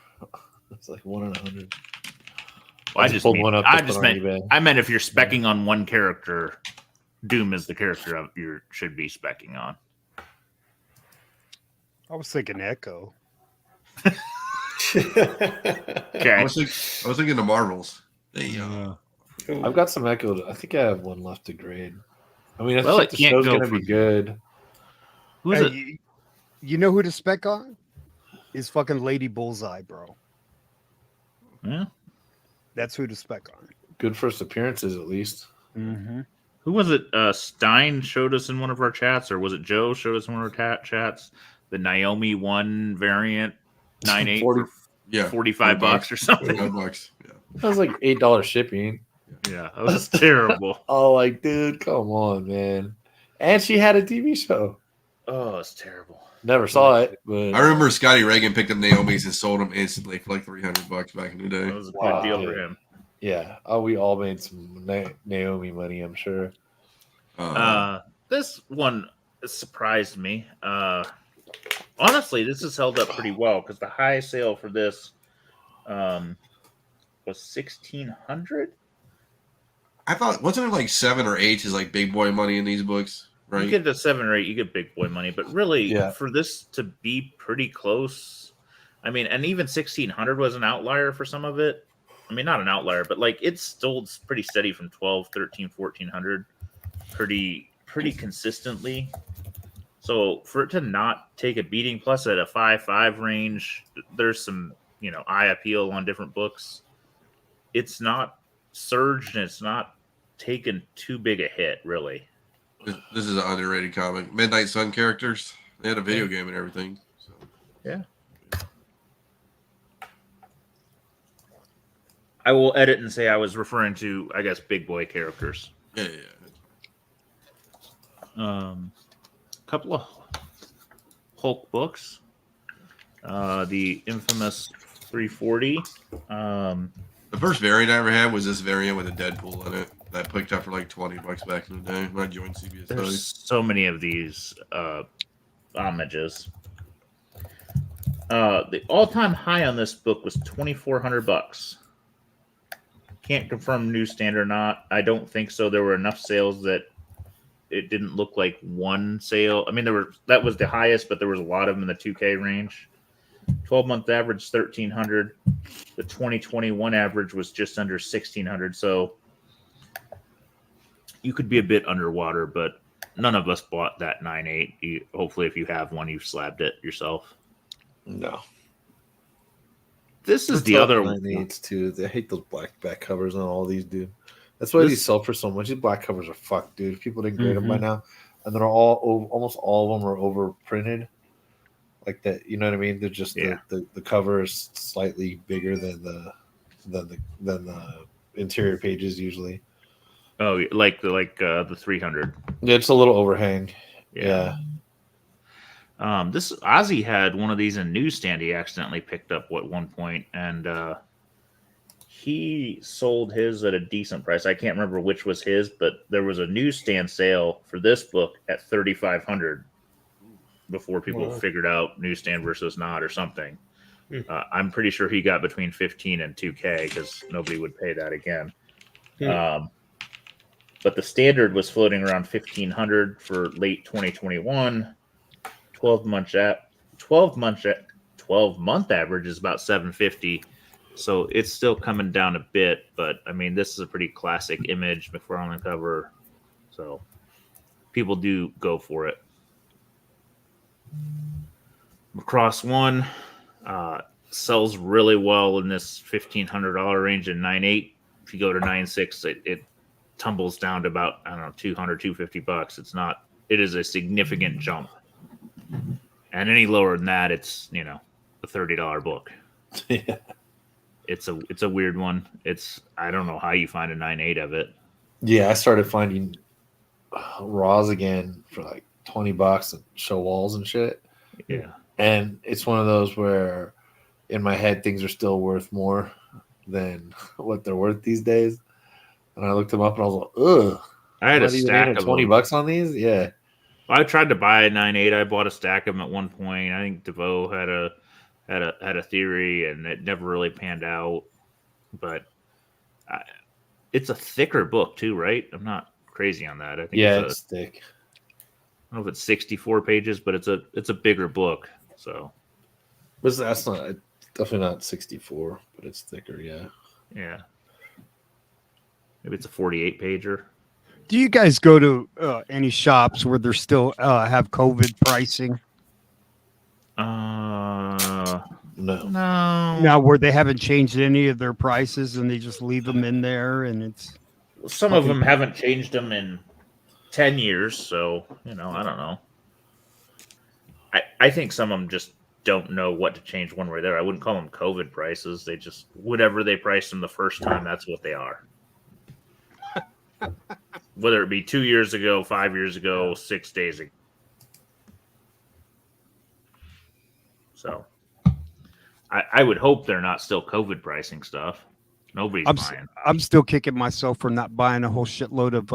It's like 1 in 100. Well, I just pulled one up to put on meant eBay. I meant if you're specking on one character, Doom is the character you should be specking on. I was thinking Echo. Okay, I was thinking the Marvels. Damn. I've got some Echo. I think I have one left to grade. I mean, I Well, think it the can't show's go going to for- be good. who's Hey, it? you know who to spec on? Is fucking Lady Bullseye, bro. Yeah. That's who to spec on. Good first appearances, at least. Mm-hmm. Who was it? Stein showed us in one of our chats, or was it Joe showed us in one of our chats? The Naomi 1 variant 9.8 40 for Yeah. $45 or something. $5. Yeah. That was like $8 shipping. Yeah, that was terrible. Oh, like, dude, come on, man. And she had a TV show. Oh, it's terrible. Never saw it, but I remember Scotty Reagan picked up Naomi's and sold them instantly for like $300 back in the day. That was a good Wow. deal for him. yeah. Oh, we all made some Naomi money, I'm sure. This one surprised me. Honestly, this has held up pretty well because the high sale for this was $1,600. I thought wasn't it like 7 or 8 is like big boy money in these books, right? You get to 7 or 8, you get big boy money. But really, Yeah. for this to be pretty close, I mean, and even 1600 was an outlier for some of it. I mean, not an outlier, but like it's still pretty steady from 12, 13, 1400 pretty consistently. So for it to not take a beating, plus at a 5.5 range, there's some, eye appeal on different books. It's not surged and it's not taken too big a hit, really. This is an underrated comic. Midnight Sun characters. They had a video game and everything. So. Yeah. I will edit and say I was referring to, I guess, big boy characters. Yeah. Couple of Hulk books. The infamous 340. The first variant I ever had was this variant with a Deadpool in it that I picked up for like $20 back in the day when I joined CBS. There's so many of these homages. The all-time high on this book was $2,400. Can't confirm newsstand or not. I don't think so. There were enough sales that it didn't look like one sale. I mean, that was the highest, but there was a lot of them in the 2K range. 12-month average 1,300. The 2021 average was just under 1,600. So you could be a bit underwater, but none of us bought that 9.8. Hopefully, if you have one, you've slabbed it yourself. No. This is the other one. Too. I hate those black back covers on all these, dude. That's why these sell for so much. These black covers are fucked, dude. If people didn't grade them by now, and they're almost all of them are overprinted, like that. You know what I mean? They're just the cover is slightly bigger than the interior pages usually. Oh, like the 300. Yeah, it's a little overhang. Yeah. This Ozzy had one of these in newsstand. He accidentally picked up at one point, and he sold his at a decent price. I can't remember which was his, but there was a newsstand sale for this book at $3,500 before people figured out newsstand versus not or something. I'm pretty sure he got between 15 and 2K because nobody would pay that again. But the standard was floating around $1,500 for late 2021. 12-month average is about $750, so it's still coming down a bit. But I mean, this is a pretty classic image, McFarlane cover, so people do go for it. Macross One sells really well in this $1,500 range in 9.8. If you go to 9.6, it tumbles down to about, I don't know, $200, $250. It is a significant jump. And any lower than that, it's, a $30 book. Yeah. It's a weird one. I don't know how you find a 9.8 of it. Yeah, I started finding raws again for like $20 and show walls and shit. Yeah. And it's one of those where in my head things are still worth more than what they're worth these days. And I looked them up and I was like, ugh. I had a stack of $20 on these. Yeah. I tried to buy a 9.8. I bought a stack of them at one point. I think DeVoe had a theory, and it never really panned out. But it's a thicker book too, right? I'm not crazy on that. I think it's thick. I don't know if it's 64 pages, but it's a bigger book. So, but that's not definitely not 64, but it's thicker. Yeah. Yeah. Maybe it's a 48 pager. Do you guys go to any shops where they're still have COVID pricing? No. Now, where they haven't changed any of their prices and they just leave them in there, and it's some of them haven't changed them in 10 years, so I don't know. I think some of them just don't know what to change one way or the other. I wouldn't call them COVID prices. They just whatever they priced them the first time, that's what they are. Whether it be 2 years ago, 5 years ago, 6 days ago. So I would hope they're not still COVID pricing stuff. Nobody's buying. I'm still kicking myself for not buying a whole shitload of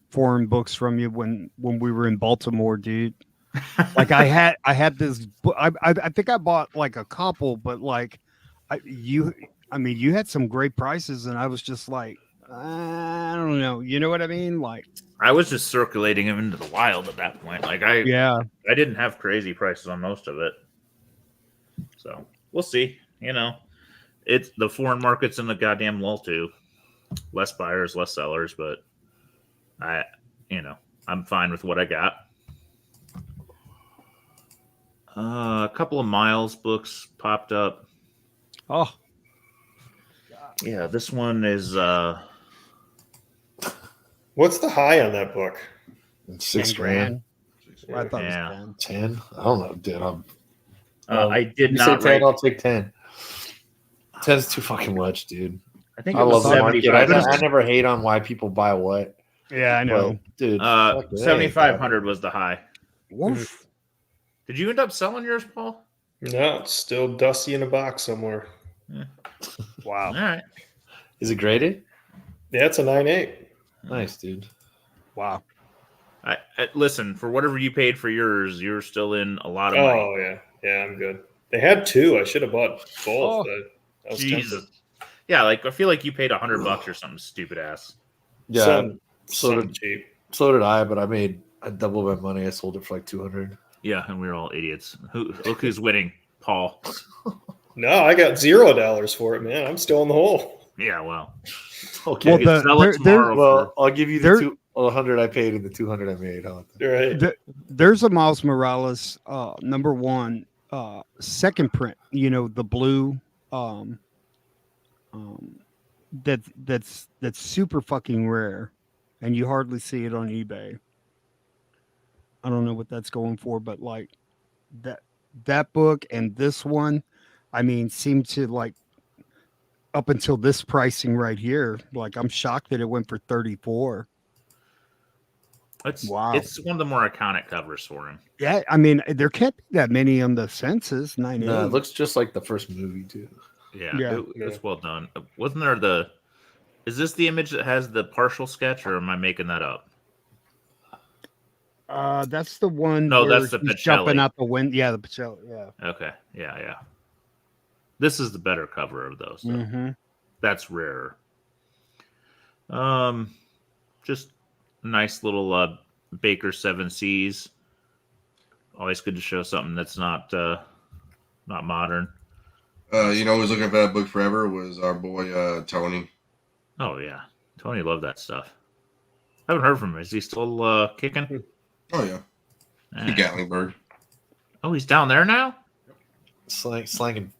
foreign books from you when we were in Baltimore, dude. Like I had this. I think I bought like a couple, but like you had some great prices, and I was just like, I don't know. You know what I mean? Like, I was just circulating him into the wild at that point. Like I didn't have crazy prices on most of it. So we'll see. It's the foreign market's in the goddamn lull too. Less buyers, less sellers, but I, I'm fine with what I got. A couple of Miles books popped up. oh, Yeah, this one is What's the high on that book? $6 $10 grand. I thought Yeah. it was 10. I don't know, dude. I did You not say 10, write. I'll take 10. 10's too fucking much, dude. I think I it was love the market. 7,500. I never hate on why people buy what. 10. Yeah, I know. But, dude, fuck that. 7,500 was the high. Woof. Did you end up selling yours, Paul? No, it's still dusty in a box somewhere. Wow. All right. Is it graded? Yeah, it's a 9.8. Nice, dude. Wow. I listen, for whatever you paid for yours, you're still in a lot of money. Oh yeah, yeah, I'm good. They had 2. I should have bought both. Oh, But I was Jesus. tempted. Yeah, like I feel like you paid $100 or something stupid ass. Yeah, Something so did, cheap. so did I, but I doubled my money. I sold it for like 200. Yeah, and we were all idiots. Look who's winning, Paul. No, I got $0 for it, man. I'm still in the hole. Yeah, well, Okay. Well, you could sell it tomorrow. Well, I'll give you there- the 100 I paid and the 200 I made. How about that? Right. There's a Miles Morales number 1 second print. The blue that's super fucking rare, and you hardly see it on eBay. I don't know what that's going for, but like that book and this one, I mean, seem to like up until this pricing right here. Like, I'm shocked that it went for 34. It's Wow. It's one of the more iconic covers for him. Yeah, I mean, there can't be that many on the census. 9.8. No, it looks just like the first movie, too. Yeah, Yeah. it's well done. Wasn't there is this the image that has the partial sketch, or am I making that up? That's the one. No, where that's the he's jumping Pacelli. out the window. Yeah, the Pacelli. Yeah. Okay, yeah. This is the better cover of those. So Mm-hmm. that's rarer. Just a nice little Baker 7Cs. Always good to show something that's not modern. Who was looking for that book forever was our boy Tony. Oh yeah, Tony loved that stuff. I haven't heard from him. Is he still kicking? Oh yeah, Eh. Gatlinburg. Oh, he's down there now. Slanging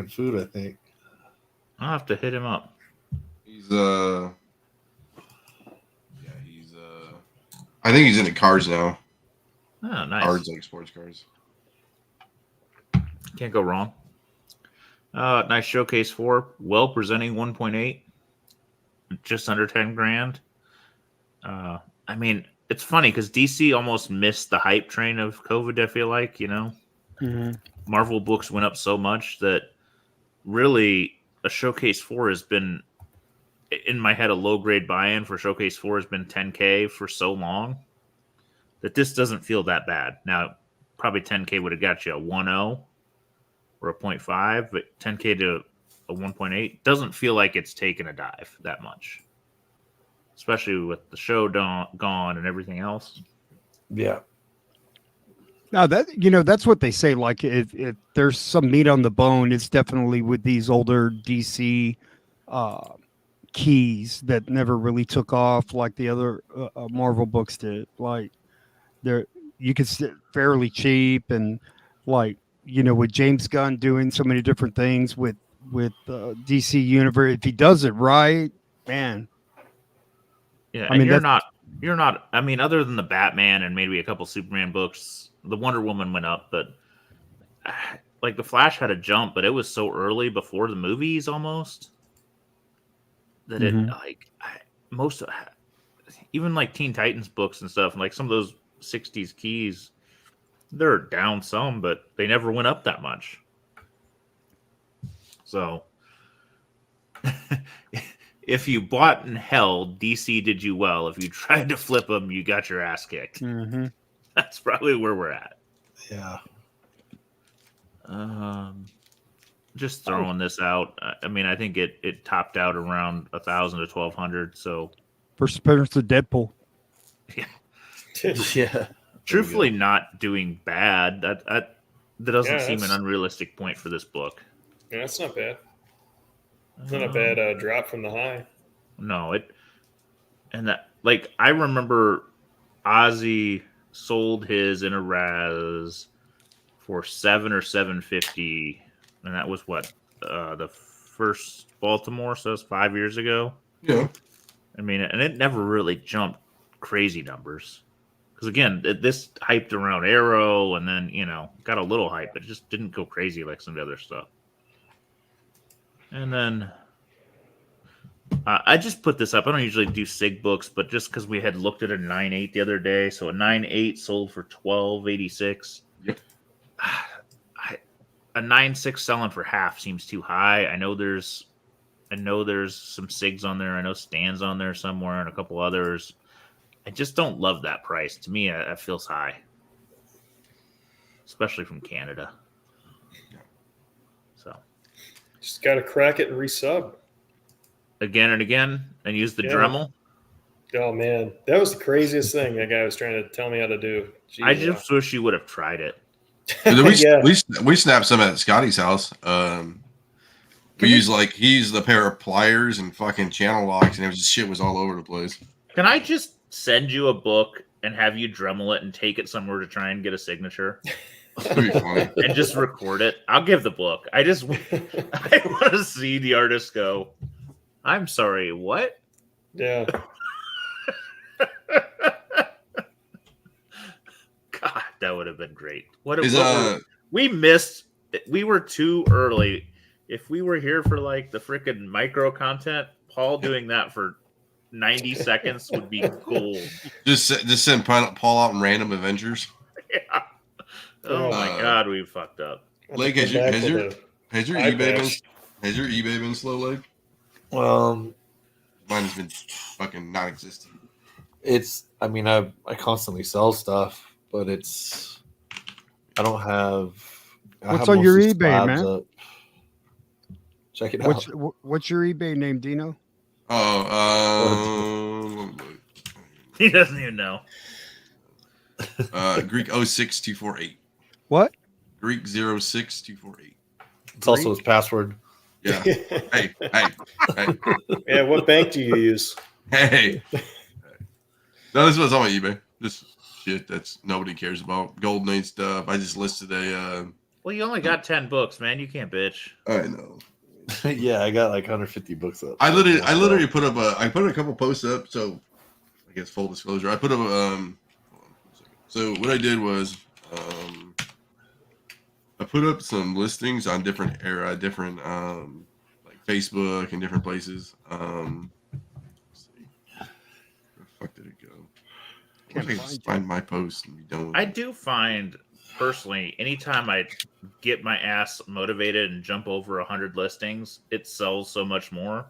food, I think. I'll have to hit him up. He's I think he's into cars now. Oh, nice. Cars, like sports cars. Can't go wrong. Nice showcase 4. Well presenting 1.8. Just under 10 grand. I mean, it's funny because DC almost missed the hype train of COVID, I feel like, Mm-hmm. Marvel books went up so much that really a showcase 4 has been, in my head, a low grade buy-in for showcase 4 has been 10K for so long that this doesn't feel that bad. Now, probably 10K would have got you a 1.0 or a 0.5, but 10K to a 1.8 doesn't feel like it's taken a dive that much, especially with the show gone and everything else. Yeah. Now that's what they say. Like, if there's some meat on the bone, it's definitely with these older DC keys that never really took off like the other Marvel books did. Like, you could sit fairly cheap, and like, with James Gunn doing so many different things with DC Universe, if he does it right, man. Yeah, I and mean, you're not. I mean, other than the Batman and maybe a couple Superman books, the Wonder Woman went up, but like the Flash had a jump, but it was so early before the movies almost that it most even like Teen Titans books and stuff, and like some of those 60s keys, they're down some, but they never went up that much. So if you bought and held, DC did you well. If you tried to flip them, you got your ass kicked. Mm-hmm. That's probably where we're at. Yeah. Just throwing this out. I mean, I think it topped out around 1,000 to 1,200. So First appearance of Deadpool. Yeah. truthfully, not doing bad. That doesn't Yeah, seem an that's- unrealistic point for this book. Yeah, that's not bad. It's not a bad drop from the high. No, I remember Ozzy sold his in a Raz for $7 or $7.50, and that was what the first Baltimore, so it's 5 years ago. Yeah. I mean, and it never really jumped crazy numbers because again, this hyped around Arrow, and then got a little hype, but it just didn't go crazy like some of the other stuff. And then I just put this up. I don't usually do SIG books, but just because we had looked at a 9.8 the other day, so a 9.8 sold for $12.86. Yep. A 9.6 selling for half seems too high. I know there's some SIGs on there. I know Stan's on there somewhere and a couple others. I just don't love that price. To me, that feels high, especially from Canada. So Just got to crack it and resub. again and again, and use the Yeah. Dremel. Oh man, that was the craziest thing that guy was trying to tell me how to do. Jeez, I just wish you would have tried it. Yeah. We snapped some at Scotty's he used the pair of pliers and fucking channel locks, and it was just shit was all over the place. Can I just send you a book and have you Dremel it and take it somewhere to try and get a signature That'd be funny. and just record it? I'll give the book. I want to see the artist go, I'm sorry, what? Yeah. God, that would have been great. We were too early. If we were here for like the freaking micro content, Paul doing that for 90 seconds would be cool. Just send Paul out in random adventures. Yeah. Oh my God, we fucked up. Lake, has your eBay been slow, Lake? Mine has been fucking non-existent. I constantly sell stuff, but I don't have. What's on your eBay, man? Up. Check it out. What's your eBay name, Dino? He doesn't even know. Greek 06248. What? Greek 06248. It's also his password. Yeah. hey. Yeah. What bank do you use? Hey. No, this was on my eBay. This shit that's nobody cares about. Golden Age stuff. I just listed Well, you only got 10 books, man. You can't bitch. I know. Yeah, I got like 150 books up. I literally put up I put a couple posts up, so I guess full disclosure. I put up hold on a second. So what I did was I put up some listings on different like Facebook and different places. Let's see. Where the fuck did it go? I can just find my post and be done with I it. do find personally, anytime I get my ass motivated and jump over 100 listings, it sells so much more.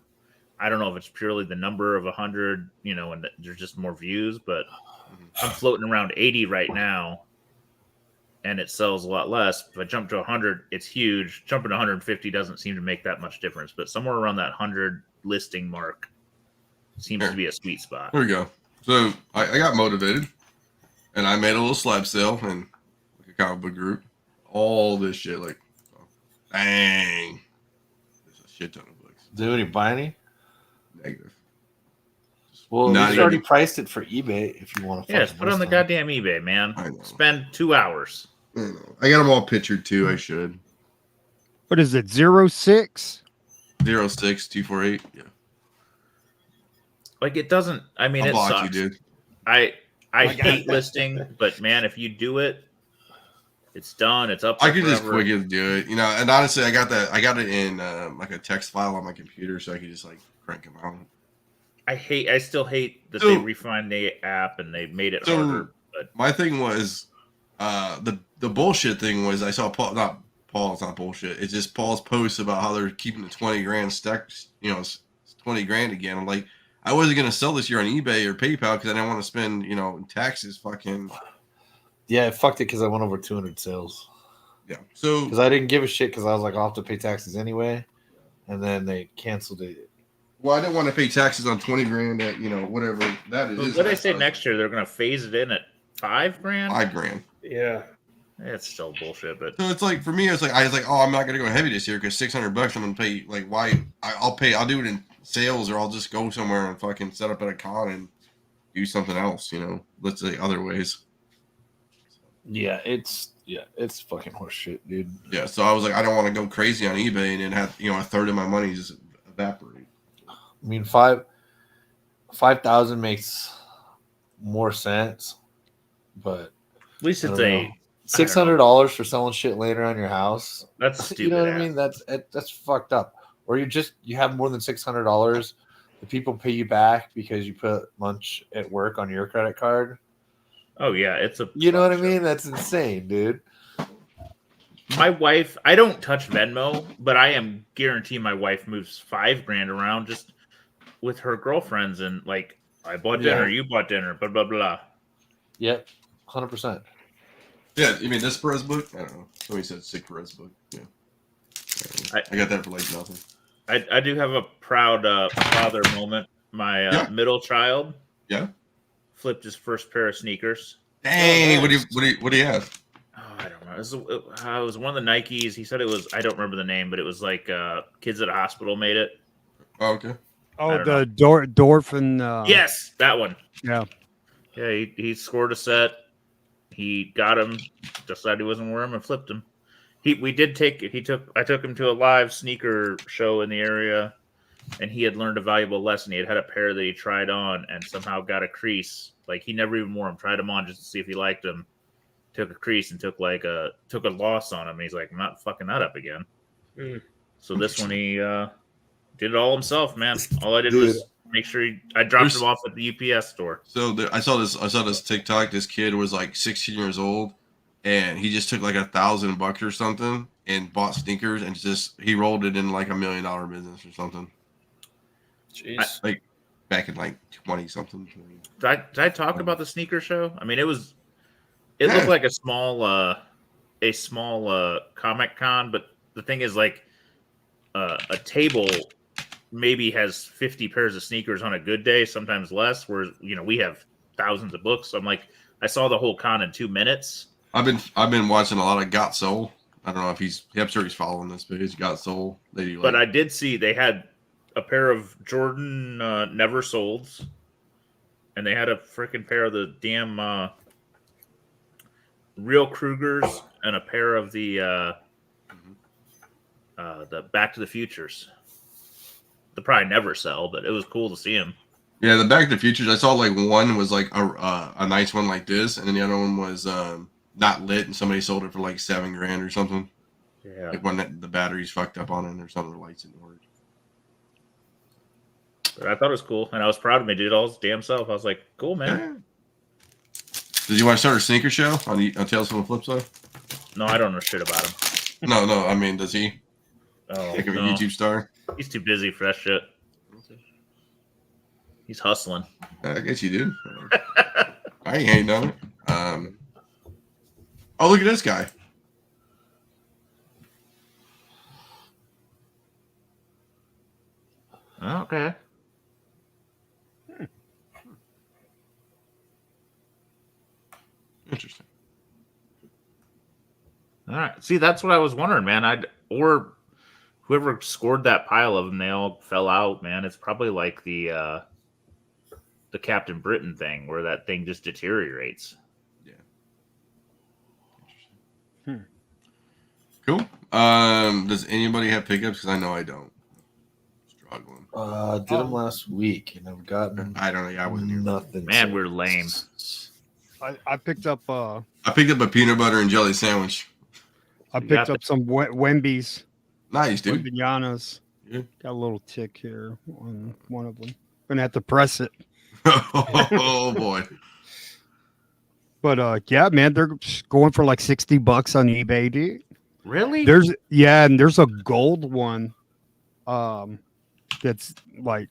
I don't know if it's purely the number of 100, and there's just more views, but I'm floating around 80 right now, and it sells a lot less. If I jump to 100, it's huge. Jumping to 150 doesn't seem to make that much difference, but somewhere around that 100 listing mark seems to be a sweet spot. Here we go. So I got motivated, and I made a little slab sale and like a comic book group. All this shit, like, bang! There's a shit ton of books. Did anybody buy any? Negative. Well, Not you already even- priced it for eBay if you want to. Yeah, just put it on the goddamn eBay, man. I know. Spend 2 hours. I know. I got them all pictured too. I should. What is it? 06? 06248. Yeah. Like it doesn't. I mean, I'll it block sucks. you, dude. I hate listing, but man, if you do it, it's done. It's up. I could just forever. quickly do it, and honestly, I got it in like a text file on my computer, so I could just like crank them out. I still hate that So- they refined the app and they made it harder. But My thing was, the bullshit thing was I saw Paul. Not Paul. It's not bullshit. It's just Paul's post about how they're keeping the 20 grand stuck. 20 grand again. I'm like, I wasn't gonna sell this year on eBay or PayPal because I didn't want to spend, in taxes. Fucking Yeah, I fucked it because I went over 200 sales. Yeah. So because I didn't give a shit because I was like, I'll have to pay taxes anyway, and then they canceled it. well, I didn't want to pay taxes on 20 grand at whatever that is. What do they say next year? They're going to phase it in at $5 grand. $5 grand. Yeah. It's still bullshit, but So it's like for me, it's like I was like, oh, I'm not gonna go heavy this year because $600 I'm gonna pay. Like, why? I'll pay. I'll do it in sales, or I'll just go somewhere and fucking set up at a con and do something else. Let's say other ways. Yeah, it's fucking horseshit, dude. Yeah. So I was like, I don't want to go crazy on eBay and then have a third of my money just evaporate. I mean, 5,000 makes more sense, but at least it's $600 for selling shit later on your house. That's stupid. You know what I mean? That's fucked up. Or you have more than $600. The people pay you back because you put lunch at work on your credit card. Oh yeah, it's a. You know what I mean? That's insane, dude. My wife, I don't touch Venmo, but I am guaranteeing my wife moves $5 grand around just with her girlfriends and like I bought dinner, you bought dinner, blah blah blah. Yep, 100%. Yeah, you mean this Perez book? I don't know. Somebody said sick Perez book. Yeah, I got that for like nothing. I do have a proud father moment. My middle child, flipped his first pair of sneakers. Dang, what do you have? Oh, I don't know. It was one of the Nikes. He said it was. I don't remember the name, but it was like kids at a hospital made it. Oh, okay. Oh, the Dorfin. Yes, that one. Yeah. Yeah, he scored a set. He got him, decided he wasn't wearing him, and flipped him. I took him to a live sneaker show in the area, and he had learned a valuable lesson. He had a pair that he tried on and somehow got a crease. Like he never even wore them. Tried them on just to see if he liked them. Took a crease and took a loss on him. And he's like, I'm not fucking that up again. So this one he did it all himself, man. All I did was make sure I dropped him off at the UPS store. So I saw this TikTok. This kid was like 16 years old, and he just took like $1,000 or something and bought sneakers, and he rolled it in like $1 million business or something. Jeez. Like back in like 20 something. Did I talk about the sneaker show? I mean, it looked like a small Comic Con, but the thing is like a table maybe has 50 pairs of sneakers on a good day, sometimes less, where we have thousands of books. So I'm like, I saw the whole con in 2 minutes. I've been watching a lot of Got Soul. I don't know if I'm sure he's following this page. Got Soul. But I did see they had a pair of Jordan Never Solds, and they had a freaking pair of the damn Real Krugers and a pair of the Back to the Futures. They'll probably never sell, but it was cool to see them. Yeah, the Back to the Futures. I saw like one was like a nice one like this, and then the other one was not lit, and somebody sold it for like $7 grand or something. Yeah, like when the battery's fucked up on it or something, the lights didn't work. But I thought it was cool, and I was proud of me. Did it all his damn self. I was like, cool, man. Yeah. Did you want to start a sneaker show on Tales from the Flipside? No, I don't know shit about him. No. I mean, does he? Oh, Think of a YouTube star? He's too busy for that shit. He's hustling. I guess you do. I ain't hating on it. Oh, look at this guy. Okay. Interesting. All right. See, that's what I was wondering, man. Or whoever scored that pile of them, they all fell out, man. It's probably like the Captain Britain thing, where that thing just deteriorates. Yeah. Interesting. Cool. Does anybody have pickups? Because I know I don't. Struggling. Did them last week, and I've gotten. I don't know. I wasn't here. Nothing. Man, we're lame. I picked up. I picked up a peanut butter and jelly sandwich. I picked up some Wembies. Nice, dude. Wembianas. Yeah. Got a little tick here on one of them. Gonna have to press it. Oh boy. But yeah, man, they're going for like $60 on eBay, dude. Really? And there's a gold one that's like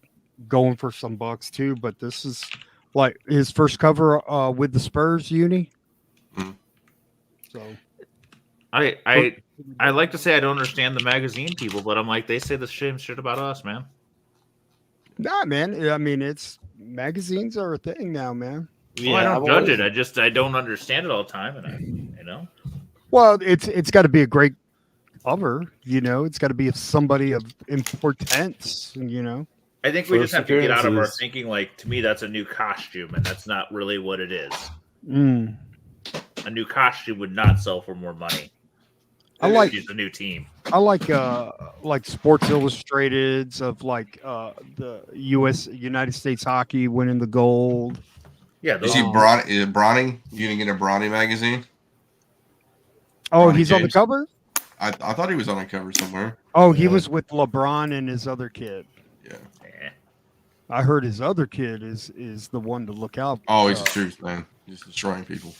going for some bucks too, but this is like his first cover with the Spurs uni. Mm. So I like to say I don't understand the magazine people, but I'm like, they say the same shit about us, man. Nah, man. I mean, it's magazines are a thing now, man. Well, I don't judge it. I don't understand it all the time, and Well, it's got to be a great cover, it's got to be somebody of importance, I think we just have to get out of our thinking. Like, to me, that's a new costume, and that's not really what it is. A new costume would not sell for more money. I like a new team. I like Sports Illustrated's of the United States hockey winning the gold. Yeah, you see Bronny? You didn't get a Bronny magazine? Oh, he's on the cover? I thought he was on a cover somewhere. Oh, he was with LeBron and his other kid. Yeah. I heard his other kid is the one to look out. Oh, he's the truth, man. He's destroying people.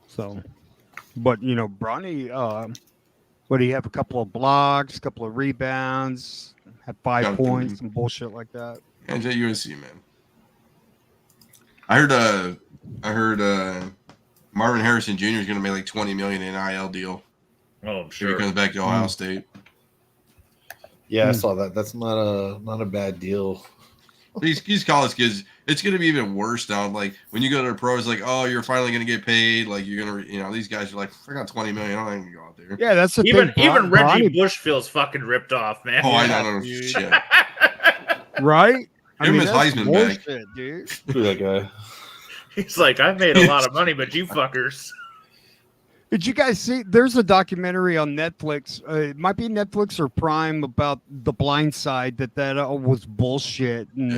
So, but Bronny, what do you have? A couple of blocks, a couple of rebounds, had 5 points and bullshit like that. And USC, man. I heard Marvin Harrison Jr. is going to make like $20 million in NIL deal. Oh, I'm sure. If he comes back to Ohio State. Yeah, I saw that. That's not a bad deal. These college kids, it's going to be even worse now. Like when you go to the pros, like, oh, you're finally going to get paid. Like you're going to, these guys are like, I got $20 million. I'm not going to go out there. Yeah, that's the thing. Even Reggie Bronny Bush feels fucking ripped off, man. Oh, I don't know shit. Right? Give him his Heisman back, dude. Who's that guy? He's like, I made a lot of money, but you fuckers. Did you guys see? There's a documentary on Netflix. It might be Netflix or Prime about The Blind Side. That was bullshit. And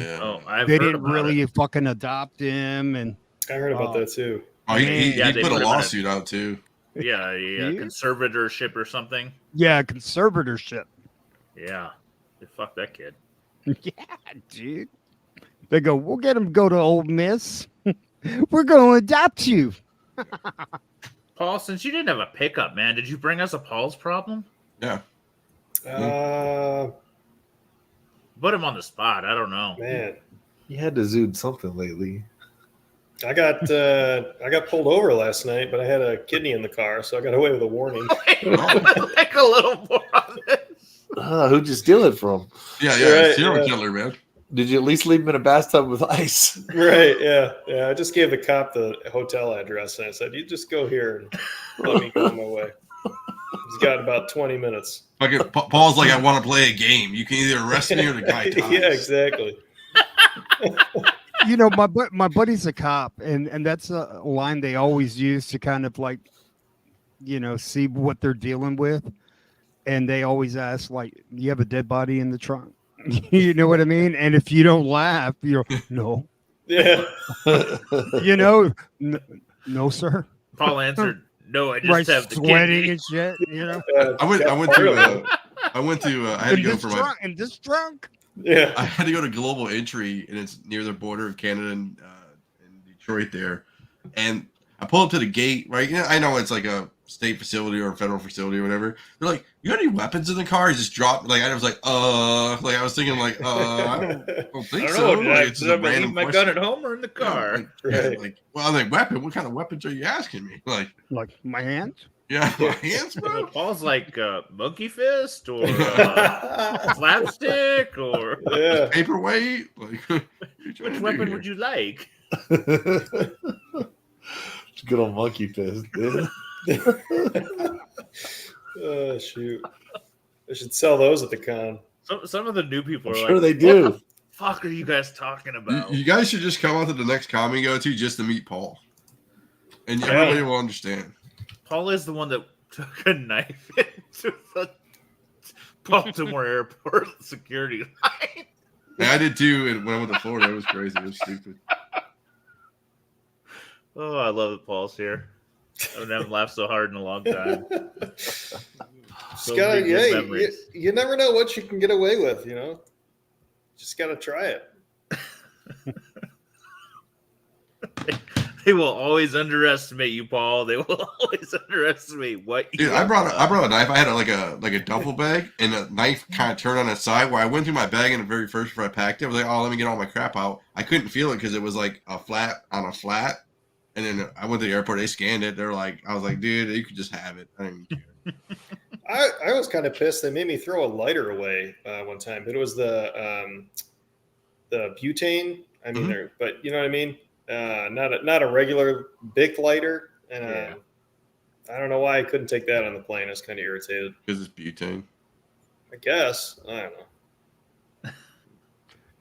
they didn't really fucking adopt him. And I heard about that too. Oh, he put a lawsuit out too. Yeah, conservatorship or something. Yeah, conservatorship. Yeah, they fucked that kid. Yeah, dude. They go, we'll get him to go to Ole Miss. We're going to adopt you. Paul, since you didn't have a pickup, man, did you bring us a Paul's problem? Yeah. Put him on the spot. I don't know. Man. He had to zoom something lately. I got pulled over last night, but I had a kidney in the car, so I got away with a warning. Like a little more on this. Who'd you steal it from? Yeah, right, serial killer, man. Did you at least leave him in a bathtub with ice? Right, yeah. I just gave the cop the hotel address, and I said, you just go here and let me go on my way. He's got about 20 minutes. Paul's like, I want to play a game. You can either arrest me or the guy dies. Yeah, exactly. My buddy's a cop, and that's a line they always use to kind of like, see what they're dealing with. And they always ask, like, you have a dead body in the trunk? You know what I mean? And if you don't laugh, you're no. Yeah. No, sir. Paul answered, no, I just have the sweating kidney. and shit, I had to go for my in this trunk. Yeah. I had to go to Global Entry, and it's near the border of Canada and Detroit there. And I pull up to the gate, right? I know it's like a state facility or a federal facility or whatever. They're like, you got any weapons in the car? He just dropped. Like I was like, I was thinking like, I don't think so. Did I leave my gun at home or in the car? Well, I'm like, weapon? What kind of weapons are you asking me? Like my hands? Yeah, my hands, bro. Paul's like monkey fist or slapstick or paperweight. Like, which weapon would you like? Good old monkey fist, dude. Oh shoot! I should sell those at the con. Some of the new people are sure like, they do. What the fuck are you guys talking about? You guys should just come out to the next con we go to just to meet Paul, and everybody will understand. Paul is the one that took a knife into the Baltimore airport security line. Yeah, I did too, and when I went to Florida, it was crazy. It was stupid. Oh, I love that Paul's here. I haven't laughed so hard in a long time. You never know what you can get away with, Just got to try it. They will always underestimate you, Paul. They will always underestimate what you. Dude, I brought a knife. I had like a duffel bag, and the knife kind of turned on its side. Where I went through my bag, and the very first before I packed it, I was like, "Oh, let me get all my crap out." I couldn't feel it because it was like a flat on a flat. And then I went to the airport. They scanned it. They're like, I was like, dude, you could just have it. I didn't even care. I was kind of pissed. They made me throw a lighter away one time, but it was the butane. I mean, Mhm. but you know what I mean? Not a regular Bic lighter. And Yeah. I don't know why I couldn't take that on the plane. I was kind of irritated. Because it's butane. I guess. I don't know.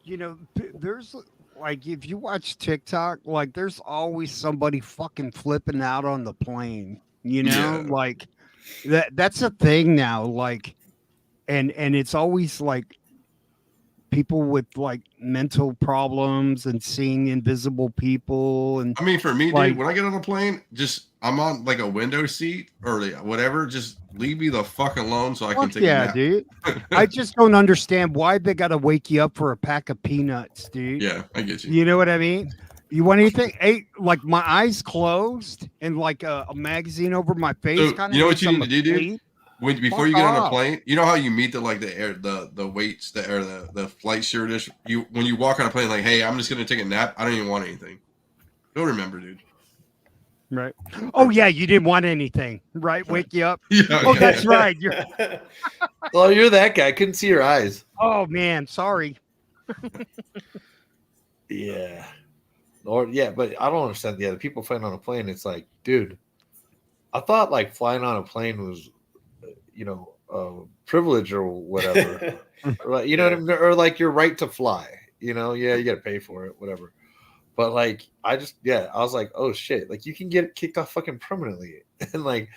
You know, there's like if you watch TikTok, like there's always somebody fucking flipping out on the plane. You know, Yeah. like that's a thing now. Like, and it's always like people with like mental problems and seeing invisible people and I mean, for me, like, dude, when I get on a plane, just I'm on like a window seat or whatever. Just leave me the fuck alone so I can fuck take a yeah, nap. dude. I just don't understand why they got to wake you up for a pack of peanuts, dude. Yeah, I get you. You know what I mean? You want anything? Hey, like my eyes closed and like a magazine over my face. So, Kind of. you know what you need to do, dude? Before Fuck you get on a off. plane, you know how you meet the weights the flight stewardess. When you walk on a plane, like, hey, I'm just gonna take a nap. I don't even want anything. Don't remember, dude. Right. Oh yeah, you didn't want anything, right? Wake you up. Yeah. Oh, that's right. You're. Oh, you're that guy. I couldn't see your eyes. Oh man, sorry. Yeah. Or yeah, but I don't understand. Yeah, the people flying on a plane, it's like, dude, I thought like flying on a plane was, you know, a privilege or whatever. Or like, you know what I mean? Or like your right to fly. You know, yeah, you got to pay for it, whatever. But like, I was like, oh shit, like you can get kicked off fucking permanently, and like,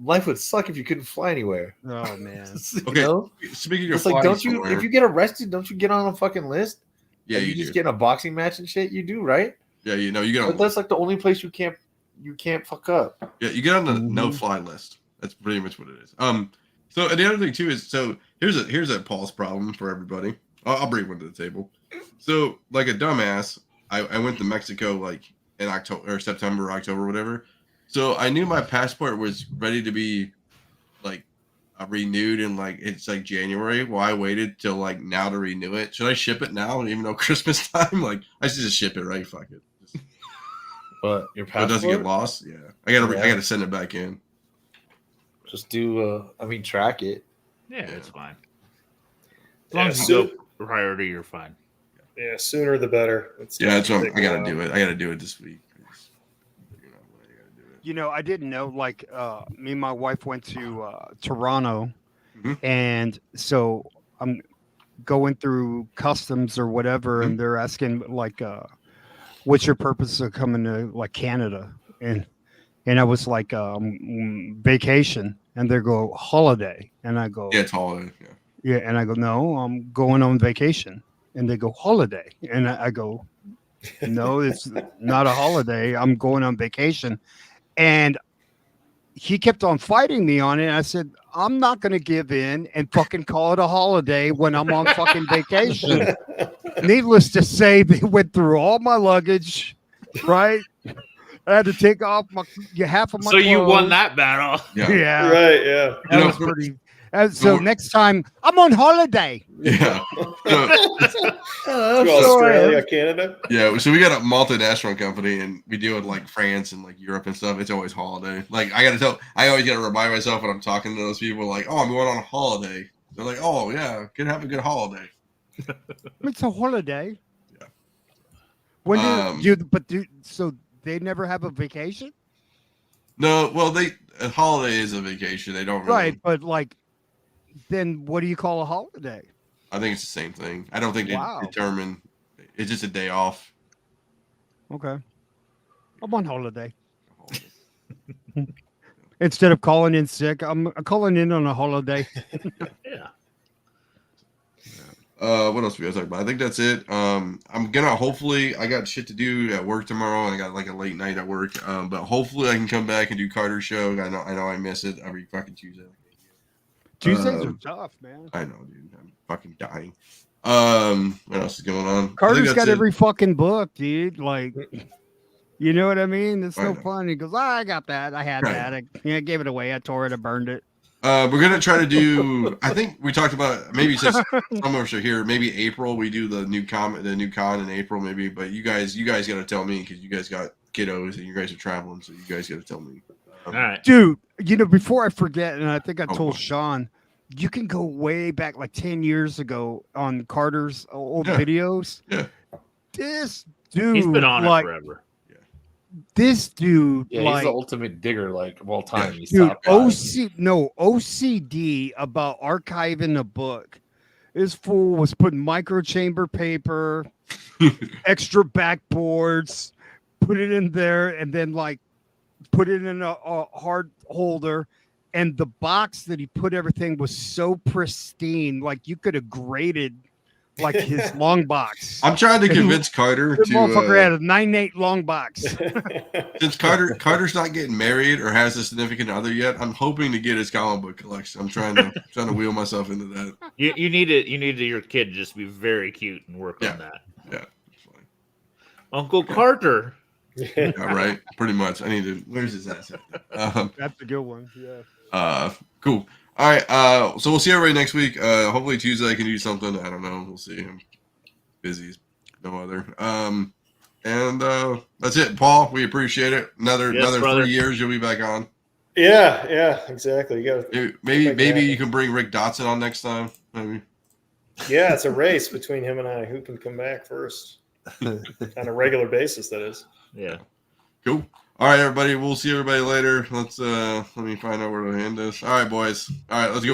life would suck if you couldn't fly anywhere. Oh man. You Okay. know? Speaking of It's like, flying don't you? somewhere- If you get arrested, don't you get on a fucking list? yeah, Like, you just do. get in a boxing match and shit. You do, right? Yeah, you know, you get But on. that's like the only place you can't fuck up. Yeah, you get on the Mhm. no fly list. That's pretty much what it is. So and the other thing too is here's a pause problem for everybody. I'll bring one to the table. So like a dumbass, I went to Mexico like in October or September, October, whatever. So I knew my passport was ready to be like renewed in like it's like January. Well, I waited till like now to renew it. Should I ship it now, even though Christmas time? Like I should just ship it, right? Fuck it. But your So it passport, doesn't get lost. Yeah, I gotta send it back in. just do. Track it. Yeah, Yeah. it's fine. As Yeah, long as you go priority, you're fine. Yeah, sooner the better. Yeah, that's what take I a gotta while. do it. I gotta do it this week. You know, I didn't know. Like, me and my wife went to Toronto, Mhm. and so I'm going through customs or whatever, and they're asking like, "What's your purpose of coming to like Canada?" And I was like, "Vacation," and they go, "Holiday," and I go, Yeah, it's holiday. Yeah. "Yeah," and I go, "No, I'm going on vacation," and they go, "Holiday," and I go, "No, it's not a holiday. I'm going on vacation." And he kept on fighting me on it. And I said, I'm not going to give in and fucking call it a holiday when I'm on fucking vacation. Needless to say, they went through all my luggage, right? I had to take off half of my So you won clothes. that battle. Yeah. Yeah. Right, yeah. That You was know, pretty. So next time, I'm on holiday. Yeah. So, To Australia, Canada. yeah. So we got a multinational company and we deal with like France and like Europe and stuff. It's always holiday. Like I always gotta remind myself when I'm talking to those people, like, oh, I'm going on a holiday. They're like, oh yeah, can have a good holiday. It's a holiday. Yeah. When so they never have a vacation? No, well a holiday is a vacation. They don't really Right, but like, then what do you call a holiday? I think it's the same thing. I don't think they Wow. determine it's just a day off. Okay. I'm on holiday. Instead of calling in sick, I'm calling in on a holiday. Yeah. What else we gotta talk about? I think that's it. I'm gonna hopefully I got shit to do at work tomorrow and I got like a late night at work. But hopefully I can come back and do Carter's show. I know I miss it every fucking Tuesday. Tuesdays are tough, man. I know, dude. I'm fucking dying. What else is going on? I think Carter's that's got it. every fucking book, dude. Like, you know what I mean? It's I so know. fun. He goes, I got that. I had Right. that. I gave it away. I tore it. I burned it. We're gonna try to do. I think we talked about maybe since some of us are here. Maybe April we do the new con in April maybe. But you guys got to tell me because you guys got kiddos, and you guys are traveling, so you guys got to tell me. All right. Dude, before I forget, and I think I told boy. Sean, you can go way back like 10 years ago on Carter's old Yeah. videos. Yeah. This dude, He's been on like, it forever. this dude, Yeah, like, he's the ultimate digger, like of all time. He's dude, top five. OCD about archiving a book. This fool was putting micro chamber paper, extra backboards, put it in there, and then like put it in a hard holder. And the box that he put everything was so pristine, like you could have graded like his long box. I'm trying to convince Carter The to. motherfucker had a 9.8 long box. Since Carter's not getting married or has a significant other yet, I'm hoping to get his comic book collection. I'm trying to wheel myself into that. You need your kid to just be very cute and work on that. Yeah, it's fine. Uncle Carter. Yeah, right. Pretty much. I need to. Where's his ass? That's a good one. Yeah. Cool. All right. So we'll see everybody next week. Hopefully Tuesday I can do something. I don't know. We'll see. I'm busy as no other. And that's it, Paul. We appreciate it. Another brother. 3 years, you'll be back on. Yeah, exactly. You got Maybe you can bring Rick Dotson on next time. Maybe. Yeah, it's a race between him and I. Who can come back first on a regular basis? That is. Yeah. Cool. All right, everybody. We'll see everybody later. Let me find out where to end this. All right, boys. All right, let's go.